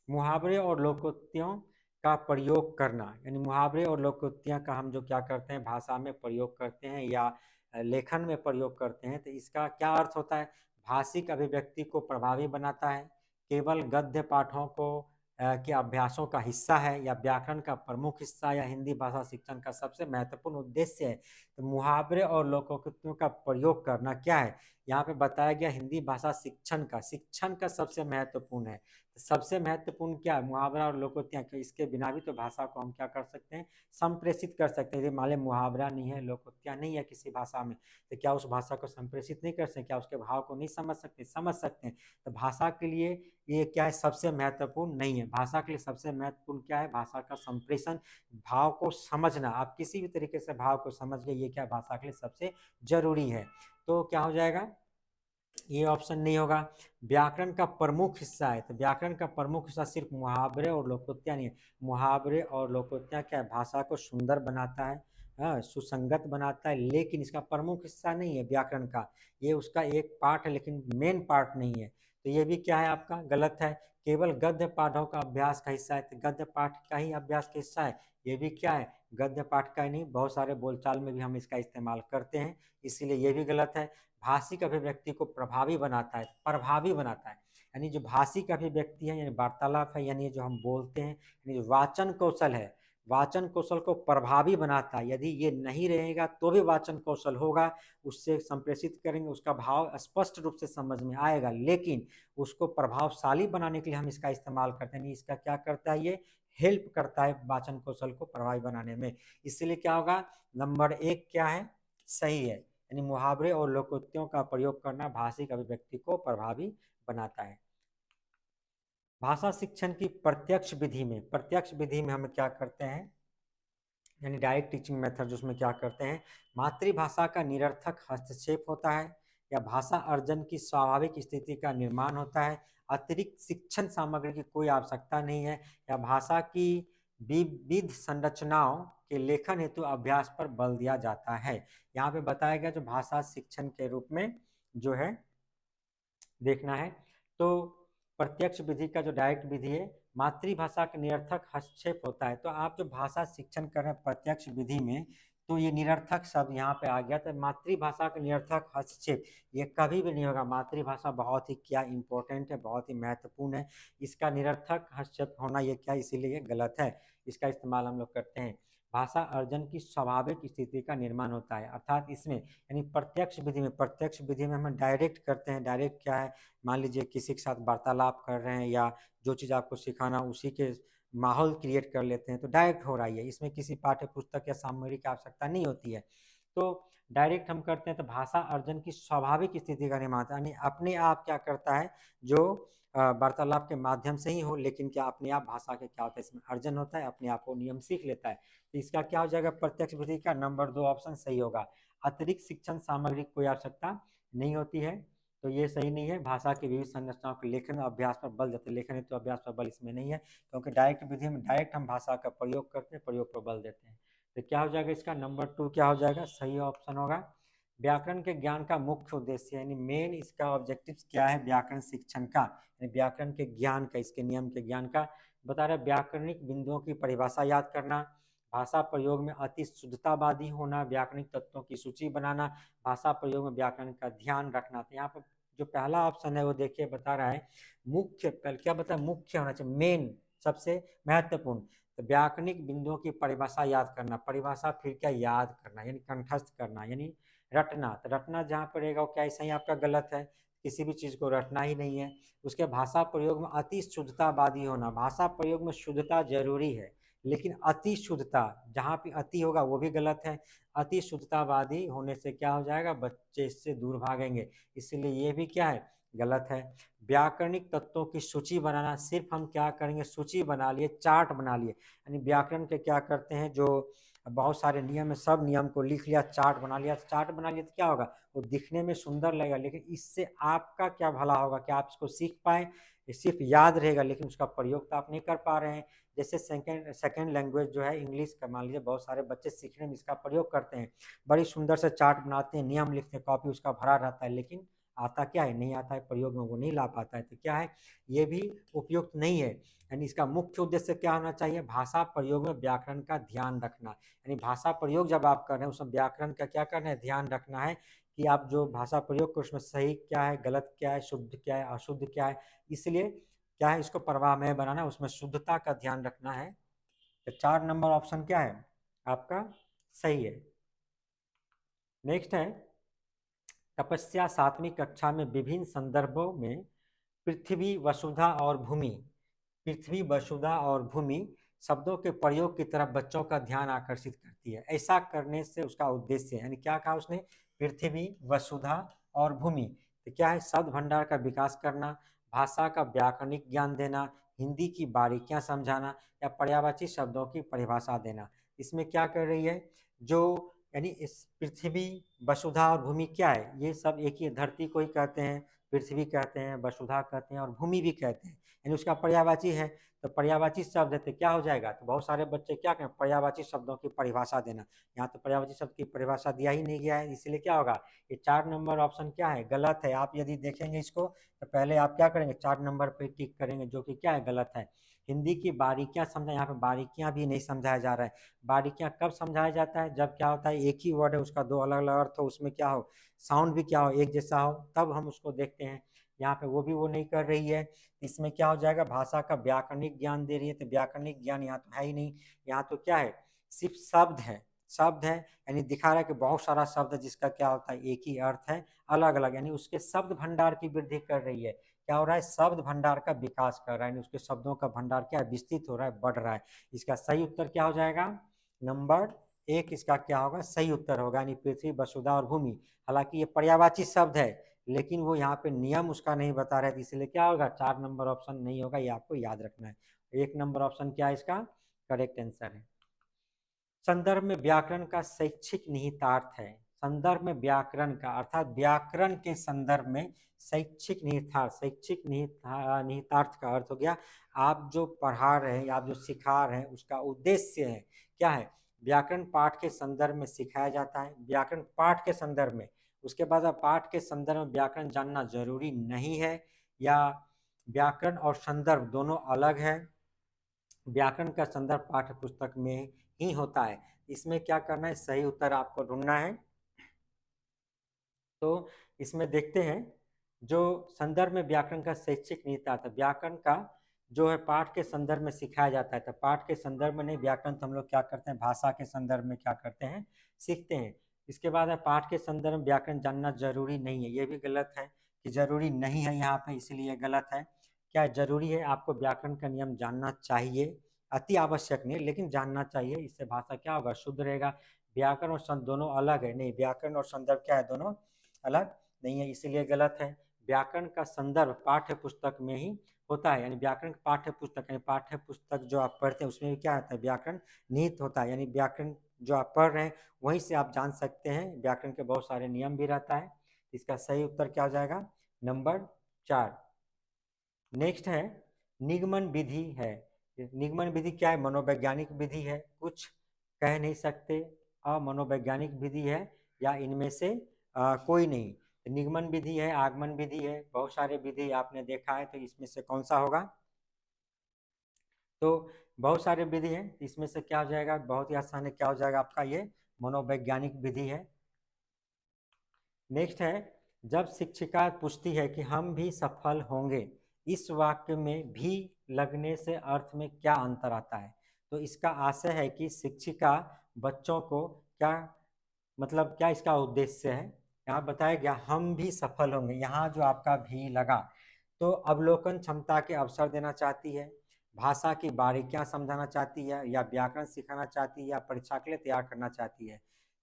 मुहावरे और लोकोक्तियों का प्रयोग करना, यानी मुहावरे और लोकोक्तियां का हम जो क्या करते हैं, भाषा में प्रयोग करते हैं या लेखन में प्रयोग करते हैं, तो इसका क्या अर्थ होता है, भाषिक अभिव्यक्ति को प्रभावी बनाता है, केवल गद्य पाठों को के अभ्यासों का हिस्सा है, या व्याकरण का प्रमुख हिस्सा, या हिंदी भाषा शिक्षण का सबसे महत्वपूर्ण उद्देश्य है। तो मुहावरे और लोकोक्तियों का प्रयोग करना क्या है, यहाँ पे बताया गया हिंदी भाषा शिक्षण का सबसे महत्वपूर्ण है। सबसे महत्वपूर्ण क्या है, मुहावरा और लोकोक्तियाँ, इसके बिना भी तो भाषा को हम क्या कर सकते हैं, संप्रेषित कर सकते हैं। यदि मान लें मुहावरा नहीं है, लोकोक्तियाँ नहीं है किसी भाषा में, तो क्या उस भाषा को संप्रेषित नहीं कर सकते, क्या उसके भाव को नहीं समझ सकते, समझ सकते हैं। तो भाषा के लिए ये क्या है, सबसे महत्वपूर्ण नहीं है। भाषा के लिए सबसे महत्वपूर्ण क्या है, भाषा का संप्रेषण, भाव को समझना। आप किसी भी तरीके से भाव को समझ गए, ये क्या भाषा के लिए सबसे जरूरी है। तो क्या हो जाएगा, ये ऑप्शन नहीं होगा। व्याकरण का प्रमुख हिस्सा है, तो व्याकरण का प्रमुख हिस्सा सिर्फ मुहावरे और लोकोक्तियाँ नहीं है। मुहावरे और लोकोक्तियाँ क्या है, भाषा को सुंदर बनाता है, हाँ, सुसंगत बनाता है, लेकिन इसका प्रमुख हिस्सा नहीं है व्याकरण का। ये उसका एक पार्ट है, लेकिन मेन पार्ट नहीं है। तो ये भी क्या है, आपका गलत है। केवल गद्य पाठों का अभ्यास का हिस्सा है, तो गद्य पाठ का ही अभ्यास का हिस्सा है। ये भी क्या है, गद्य पाठ का ही नहीं, बहुत सारे बोलचाल में भी हम इसका इस्तेमाल करते हैं, इसीलिए ये भी गलत है। भाषिक अभिव्यक्ति को प्रभावी बनाता है, प्रभावी बनाता है, यानी जो भाषिक अभिव्यक्ति है, यानी वार्तालाप है, यानी जो हम बोलते हैं, यानी जो वाचन कौशल है, वाचन कौशल को प्रभावी बनाता है। यदि ये नहीं रहेगा तो भी वाचन कौशल होगा, उससे संप्रेषित करेंगे, उसका भाव स्पष्ट रूप से समझ में आएगा, लेकिन उसको प्रभावशाली बनाने के लिए हम इसका इस्तेमाल करते हैं। इसका क्या करता है, ये हेल्प करता है वाचन कौशल को प्रभावी बनाने में। इसलिए क्या होगा, नंबर 1 क्या है, सही है, यानी मुहावरे और लोकोक्तियों का प्रयोग करना भाषिक अभिव्यक्ति को प्रभावी बनाता है। भाषा शिक्षण की प्रत्यक्ष विधि में हम क्या करते हैं, यानी डायरेक्ट टीचिंग मेथड, जिसमें क्या करते हैं, मातृभाषा का निरर्थक हस्तक्षेप होता है, या भाषा अर्जन की स्वाभाविक स्थिति का निर्माण होता है, अतिरिक्त शिक्षण सामग्री की कोई आवश्यकता नहीं है, या भाषा की विविध संरचनाओं के लेखन हेतु अभ्यास पर बल दिया जाता है। यहाँ पे बताया गया जो भाषा शिक्षण के रूप में जो है देखना है, तो प्रत्यक्ष विधि का जो डायरेक्ट विधि है, मातृभाषा का निरर्थक हस्तक्षेप होता है। तो आप जो भाषा शिक्षण कर रहे हैं प्रत्यक्ष विधि में, तो ये निरर्थक शब्द यहाँ पे आ गया, तो मातृभाषा का निरर्थक हस्तक्षेप ये कभी भी नहीं होगा। मातृभाषा बहुत ही क्या इंपॉर्टेंट है, बहुत ही महत्वपूर्ण है, इसका निरर्थक हस्तक्षेप होना ये क्या, इसीलिए ये गलत है, इसका इस्तेमाल हम लोग करते हैं। भाषा अर्जन की स्वाभाविक स्थिति का निर्माण होता है, अर्थात इसमें यानी प्रत्यक्ष विधि में हम डायरेक्ट करते हैं। डायरेक्ट क्या है, मान लीजिए किसी के साथ वार्तालाप कर रहे हैं, या जो चीज़ आपको सिखाना उसी के माहौल क्रिएट कर लेते हैं, तो डायरेक्ट हो रहा है, इसमें किसी पाठ्य पुस्तक या सामग्री की आवश्यकता नहीं होती है। तो डायरेक्ट हम करते हैं, तो भाषा अर्जन की स्वाभाविक स्थिति का निर्माण, यानी अपने आप क्या करता है, जो वार्तालाप के माध्यम से ही हो, लेकिन क्या अपने आप भाषा के क्या होता है, इसमें अर्जन होता है, अपने आप को नियम सीख लेता है। तो इसका क्या हो जाएगा, प्रत्यक्ष विधि का नंबर 2 ऑप्शन सही होगा। अतिरिक्त शिक्षण सामग्री की कोई आवश्यकता नहीं होती है, तो ये सही नहीं है। भाषा की विविध संरचनाओं के लेखन अभ्यास पर बल देते हैं, लेखन हेतु अभ्यास पर बल इसमें नहीं है, क्योंकि डायरेक्ट विधि में डायरेक्ट हम भाषा का प्रयोग करते हैं, प्रयोग पर बल देते हैं। तो क्या हो जाएगा, इसका नंबर 2 क्या हो जाएगा, सही ऑप्शन होगा। व्याकरण के ज्ञान का मुख्य उद्देश्य, यानी मेन इसका ऑब्जेक्टिव क्या है व्याकरण शिक्षण का, यानी व्याकरण के ज्ञान का, इसके नियम के ज्ञान का बता रहा है। व्याकरणिक बिंदुओं की परिभाषा याद करना, भाषा प्रयोग में अति शुद्धतावादी होना, व्याकरणिक तत्वों की सूची बनाना, भाषा प्रयोग में व्याकरण का ध्यान रखना। तो यहाँ पर जो पहला ऑप्शन है वो देखिए बता रहा है मुख्य, पहले क्या बता, मुख्य होना चाहिए, मेन, सबसे महत्वपूर्ण। तो व्याकरणिक बिंदुओं की परिभाषा याद करना, परिभाषा फिर क्या याद करना, यानी कंठस्थ करना, यानी रटना। तो रटना जहाँ पर रहेगा वो क्या, ऐसा ही आपका गलत है, किसी भी चीज़ को रटना ही नहीं है। उसके भाषा प्रयोग में अति शुद्धतावादी होना, भाषा प्रयोग में शुद्धता जरूरी है, लेकिन अति शुद्धता, जहाँ पे अति होगा वो भी गलत है। अति शुद्धतावादी होने से क्या हो जाएगा, बच्चे इससे दूर भागेंगे, इसलिए ये भी क्या है, गलत है। व्याकरणिक तत्वों की सूची बनाना, सिर्फ हम क्या करेंगे, सूची बना लिए, चार्ट बना लिए, यानी व्याकरण के क्या करते हैं, जो बहुत सारे नियम है, सब नियम को लिख लिया, चार्ट बना लिया। चार्ट बना लिया तो क्या होगा, वो दिखने में सुंदर लगेगा, लेकिन इससे आपका क्या भला होगा कि आप इसको सीख पाए, सिर्फ याद रहेगा, लेकिन उसका प्रयोग तो आप नहीं कर पा रहे हैं। जैसे सेकेंड लैंग्वेज जो है इंग्लिश का, मान लीजिए बहुत सारे बच्चे सीखने में इसका प्रयोग करते हैं, बड़ी सुंदर से चार्ट बनाते हैं, नियम लिखते हैं, कॉपी उसका भरा रहता है, लेकिन आता क्या है, नहीं आता है, प्रयोग में वो नहीं ला पाता है। तो क्या है, ये भी उपयुक्त नहीं है। यानी इसका मुख्य उद्देश्य क्या होना चाहिए, भाषा प्रयोग में व्याकरण का ध्यान रखना, यानी भाषा प्रयोग जब आप कर रहे हैं उसमें व्याकरण का क्या करना है, ध्यान रखना है, कि आप जो भाषा प्रयोग कर उसमें सही क्या है, गलत क्या है, शुद्ध क्या है, अशुद्ध क्या है, इसलिए क्या है, इसको प्रवाहमय बनाना, उसमें शुद्धता का ध्यान रखना है। तो 4 नंबर ऑप्शन क्या है आपका, सही है। नेक्स्ट है, तपस्या 7वीं कक्षा में विभिन्न संदर्भों में पृथ्वी, वसुधा और भूमि, पृथ्वी, वसुधा और भूमि शब्दों के प्रयोग की तरफ बच्चों का ध्यान आकर्षित करती है। ऐसा करने से उसका उद्देश्य यानी क्या कहा उसने, पृथ्वी, वसुधा और भूमि, तो क्या है, शब्द भंडार का विकास करना, भाषा का व्याकरणिक ज्ञान देना, हिंदी की बारीकियां समझाना या पर्यायवाची शब्दों की परिभाषा देना। इसमें क्या कर रही है, जो यानी इस पृथ्वी, वसुधा और भूमि क्या है, ये सब एक ही धरती को ही कहते हैं, पृथ्वी कहते हैं, वसुधा कहते हैं और भूमि भी कहते हैं, यानी उसका पर्यायवाची है। तो पर्यायवाची शब्द है तो क्या हो जाएगा, तो बहुत सारे बच्चे क्या करें, पर्यायवाची शब्दों की परिभाषा देना। यहाँ तो पर्यायवाची शब्द की परिभाषा दिया ही नहीं गया है, इसलिए क्या होगा, ये 4 नंबर ऑप्शन क्या है, गलत है। आप यदि देखेंगे इसको तो पहले आप क्या करेंगे, 4 नंबर पे टिक करेंगे, जो कि क्या है, गलत है। हिंदी की बारीकियां समझा, यहाँ पे बारीकियां भी नहीं समझाया जा रहा है। बारीकियां कब समझाया जाता है, जब क्या होता है, एक ही वर्ड है, उसका दो अलग अलग अर्थ हो, उसमें क्या हो, साउंड भी क्या हो, एक जैसा हो, तब हम उसको देखते हैं। यहाँ पे वो भी वो नहीं कर रही है। इसमें क्या हो जाएगा, भाषा का व्याकरणिक ज्ञान दे रही है, तो व्याकरणिक ज्ञान यहाँ तो है ही नहीं। यहाँ तो क्या है, सिर्फ शब्द है, शब्द है, यानी दिखा रहा है कि बहुत सारा शब्द है जिसका क्या होता है, एक ही अर्थ है, अलग अलग, यानी उसके शब्द भंडार की वृद्धि कर रही है। क्या हो रहा है, शब्द भंडार का विकास कर रहा है, यानी उसके शब्दों का भंडार क्या है, विस्तृत हो रहा है, बढ़ रहा है। इसका सही उत्तर क्या हो जाएगा, नंबर 1 इसका क्या होगा, सही उत्तर होगा, यानी पृथ्वी, वसुधा और भूमि। हालांकि ये पर्यायवाची शब्द है, लेकिन वो यहाँ पे नियम उसका नहीं बता रहे थे, इसलिए क्या होगा, 4 नंबर ऑप्शन नहीं होगा, ये आपको याद रखना है। 1 नंबर ऑप्शन क्या है इसका करेक्ट आंसर है। संदर्भ में व्याकरण का शैक्षिक निहितार्थ है। संदर्भ में व्याकरण का अर्थात व्याकरण के संदर्भ में शैक्षिक निहितार्थ, शैक्षिक निहितार्थ का अर्थ हो गया आप जो पढ़ा रहे हैं, आप जो सिखा रहे हैं, उसका उद्देश्य है क्या है, व्याकरण पाठ के संदर्भ में सिखाया जाता है, व्याकरण पाठ के संदर्भ में। उसके बाद अब पाठ के संदर्भ में व्याकरण जानना जरूरी नहीं है, या व्याकरण और संदर्भ दोनों अलग है। व्याकरण का संदर्भ पाठ्य पुस्तक में ही होता है। इसमें क्या करना है, सही उत्तर आपको ढूंढना है। तो इसमें देखते हैं, जो संदर्भ में व्याकरण का शैक्षिक निहितार्थ है, व्याकरण का जो है पाठ के संदर्भ में सिखाया जाता है, तो पाठ के संदर्भ में नहीं, व्याकरण तो हम लोग क्या करते हैं, भाषा के संदर्भ में क्या करते हैं, सीखते हैं। इसके बाद है पाठ के संदर्भ में व्याकरण जानना जरूरी नहीं है, ये भी गलत है कि जरूरी नहीं है यहाँ पे, इसलिए गलत है। क्या जरूरी है, आपको व्याकरण का नियम जानना चाहिए, अति आवश्यक नहीं लेकिन जानना चाहिए, इससे भाषा क्या होगा, शुद्ध रहेगा। व्याकरण और संदर्भ दोनों अलग है, नहीं, व्याकरण और संदर्भ क्या है, दोनों अलग नहीं है, इसलिए गलत है। व्याकरण का संदर्भ पाठ्य पुस्तक में ही होता है, यानी व्याकरण पाठ्य पुस्तक, यानी पाठ्य पुस्तक जो आप पढ़ते हैं उसमें भी क्या होता है, व्याकरण निहित होता है, यानी व्याकरण जो आप पढ़ रहे हैं वहीं से आप जान सकते हैं, व्याकरण के बहुत सारे नियम भी रहता है। इसका सही उत्तर क्या हो जाएगा, नंबर 4। नेक्स्ट है निगमन विधि है। निगमन विधि क्या है, मनोवैज्ञानिक विधि है, कुछ कह नहीं सकते, अमनोवैज्ञानिक विधि है, या इनमें से कोई नहीं। निगमन विधि है, आगमन विधि है, बहुत सारे विधि आपने देखा है, तो इसमें से कौन सा होगा, तो बहुत सारे विधि हैं, इसमें से क्या हो जाएगा, बहुत ही आसान है, क्या हो जाएगा आपका, ये मनोवैज्ञानिक विधि है। नेक्स्ट है, जब शिक्षिका पूछती है कि हम भी सफल होंगे, इस वाक्य में भी लगने से अर्थ में क्या अंतर आता है, तो इसका आशय है कि शिक्षिका बच्चों को क्या, मतलब क्या इसका उद्देश्य है, यहाँ बताया गया हम भी सफल होंगे, यहाँ जो आपका भी लगा तो अवलोकन क्षमता के अवसर देना चाहती है, भाषा की बारीकियां समझाना चाहती है, या व्याकरण सिखाना चाहती है, या परीक्षा के लिए तैयार करना चाहती है।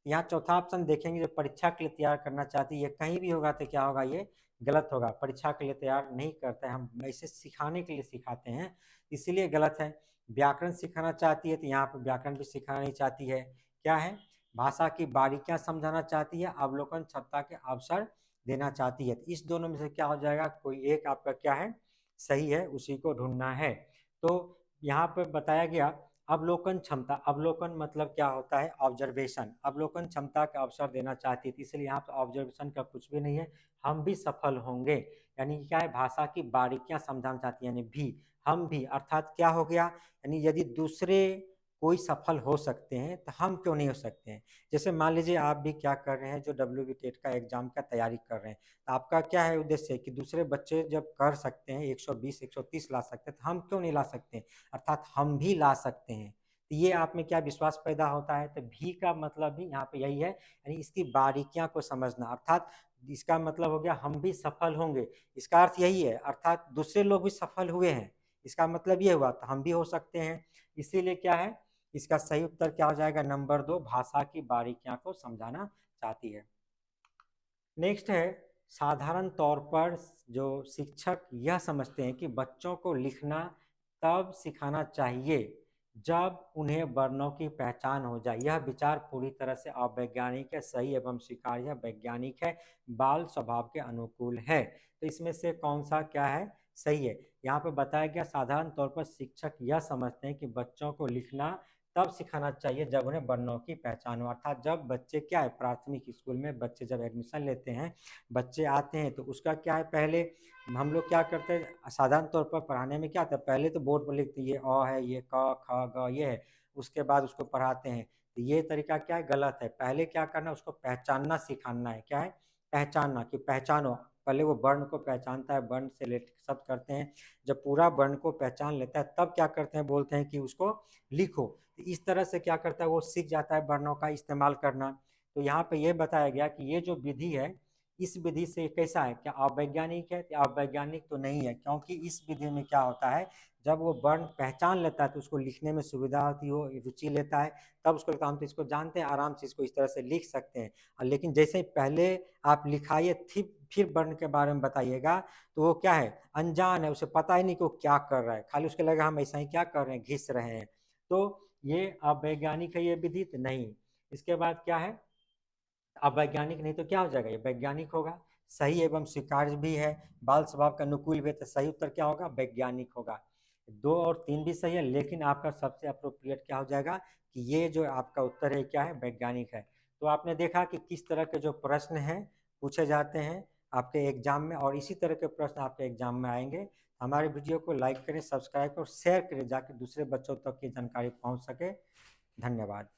यहाँ चौथा ऑप्शन देखेंगे, जो परीक्षा के लिए तैयार करना चाहती है, कहीं भी होगा तो क्या होगा, ये गलत होगा, परीक्षा के लिए तैयार नहीं करते हैं, हम इसे सिखाने के लिए सिखाते हैं, इसीलिए गलत है। व्याकरण सिखाना चाहती है तो यहाँ पर व्याकरण भी सिखाना नहीं चाहती है, क्या है, भाषा की बारीकियां समझाना चाहती है, अवलोकन क्षमता के अवसर देना चाहती है, तो इस दोनों में से क्या हो जाएगा, कोई एक आपका क्या है, सही है, उसी को ढूंढना है। तो यहाँ पर बताया गया अवलोकन क्षमता, अवलोकन मतलब क्या होता है, ऑब्जर्वेशन, अवलोकन क्षमता का अवसर देना चाहती है, इसलिए यहाँ पर ऑब्जर्वेशन का कुछ भी नहीं है, हम भी सफल होंगे, यानी क्या है, भाषा की बारीकियां समझाना चाहती है, यानी भी, हम भी अर्थात क्या हो गया, यानी यदि दूसरे कोई सफल हो सकते हैं तो हम क्यों नहीं हो सकते हैं। जैसे मान लीजिए आप भी क्या कर रहे हैं, जो WBTET का एग्जाम का तैयारी कर रहे हैं, तो आपका क्या है उद्देश्य, कि दूसरे बच्चे जब कर सकते हैं 120 130 ला सकते हैं, तो हम क्यों नहीं ला सकते हैं, अर्थात हम भी ला सकते हैं, तो ये आप में क्या विश्वास पैदा होता है। तो भी का मतलब भी यहाँ पे यही है, यानी इसकी बारीकियां को समझना, अर्थात इसका मतलब हो गया हम भी सफल होंगे, इसका अर्थ यही है, अर्थात दूसरे लोग भी सफल हुए हैं, इसका मतलब ये हुआ तो हम भी हो सकते हैं। इसीलिए क्या है, इसका सही उत्तर क्या हो जाएगा, नंबर 2, भाषा की बारीकियां को समझाना चाहती है। नेक्स्ट है, साधारण तौर पर जो शिक्षक यह समझते हैं कि बच्चों को लिखना तब सिखाना चाहिए जब उन्हें वर्णों की पहचान हो जाए। यह विचार पूरी तरह से अवैज्ञानिक है, सही एवं स्वीकार्य है, वैज्ञानिक है, बाल स्वभाव के अनुकूल है। तो इसमें से कौन सा क्या है, सही है। यहाँ पे बताया गया साधारण तौर पर शिक्षक यह समझते हैं कि बच्चों को लिखना तब सिखाना चाहिए जब उन्हें वर्णों की पहचान हो, अर्थात जब बच्चे क्या है, प्राथमिक स्कूल में बच्चे जब एडमिशन लेते हैं, बच्चे आते हैं तो उसका क्या है, पहले हम लोग क्या करते हैं, साधारण तौर पर पढ़ाने में क्या होता है, पहले तो बोर्ड पर लिखते हैं ये अ है, ये क ख ग ये है, उसके बाद उसको पढ़ाते हैं। तो ये तरीका क्या है, गलत है। पहले क्या करना, उसको पहचानना सिखाना है, क्या है, पहचानना, कि पहचानो, पहले वो वर्ण को पहचानता है, वर्ण से रिलेटेड शब्द करते हैं, जब पूरा वर्ण को पहचान लेता है तब क्या करते हैं, बोलते हैं कि उसको लिखो। इस तरह से क्या करता है, वो सीख जाता है वर्णों का इस्तेमाल करना। तो यहाँ पे ये बताया गया कि ये जो विधि है, इस विधि से कैसा है, क्या अवैज्ञानिक है, क्या अवैज्ञानिक तो नहीं है, क्योंकि इस विधि में क्या होता है, जब वो वर्ण पहचान लेता है तो उसको लिखने में सुविधा होती हो, रुचि लेता है, तब उसको लगता है हम तो इसको जानते हैं, आराम से इसको इस तरह से लिख सकते हैं। लेकिन जैसे पहले आप लिखाइए फिर वर्ण के बारे में बताइएगा, तो वो क्या है, अनजान है, उसे पता ही नहीं कि वो क्या कर रहा है, खाली उसके लगा हम ऐसा ही क्या कर रहे हैं, घिस रहे हैं। तो ये अवैज्ञानिक है ये विधि, तो नहीं। इसके बाद क्या है, अवैज्ञानिक नहीं तो क्या हो जाएगा, ये वैज्ञानिक होगा, सही एवं स्वीकार्य भी है, बाल स्वभाव का अनुकूल भी है, तो सही उत्तर क्या होगा, वैज्ञानिक होगा। 2 और 3 भी सही है, लेकिन आपका सबसे अप्रोप्रिएट क्या हो जाएगा, कि ये जो आपका उत्तर है क्या है, वैज्ञानिक है। तो आपने देखा कि किस तरह के जो प्रश्न हैं पूछे जाते हैं आपके एग्जाम में, और इसी तरह के प्रश्न आपके एग्जाम में आएंगे। हमारे वीडियो को लाइक करें, सब्सक्राइब करें और शेयर करें, जाकर दूसरे बच्चों तक की जानकारी पहुंच सके। धन्यवाद।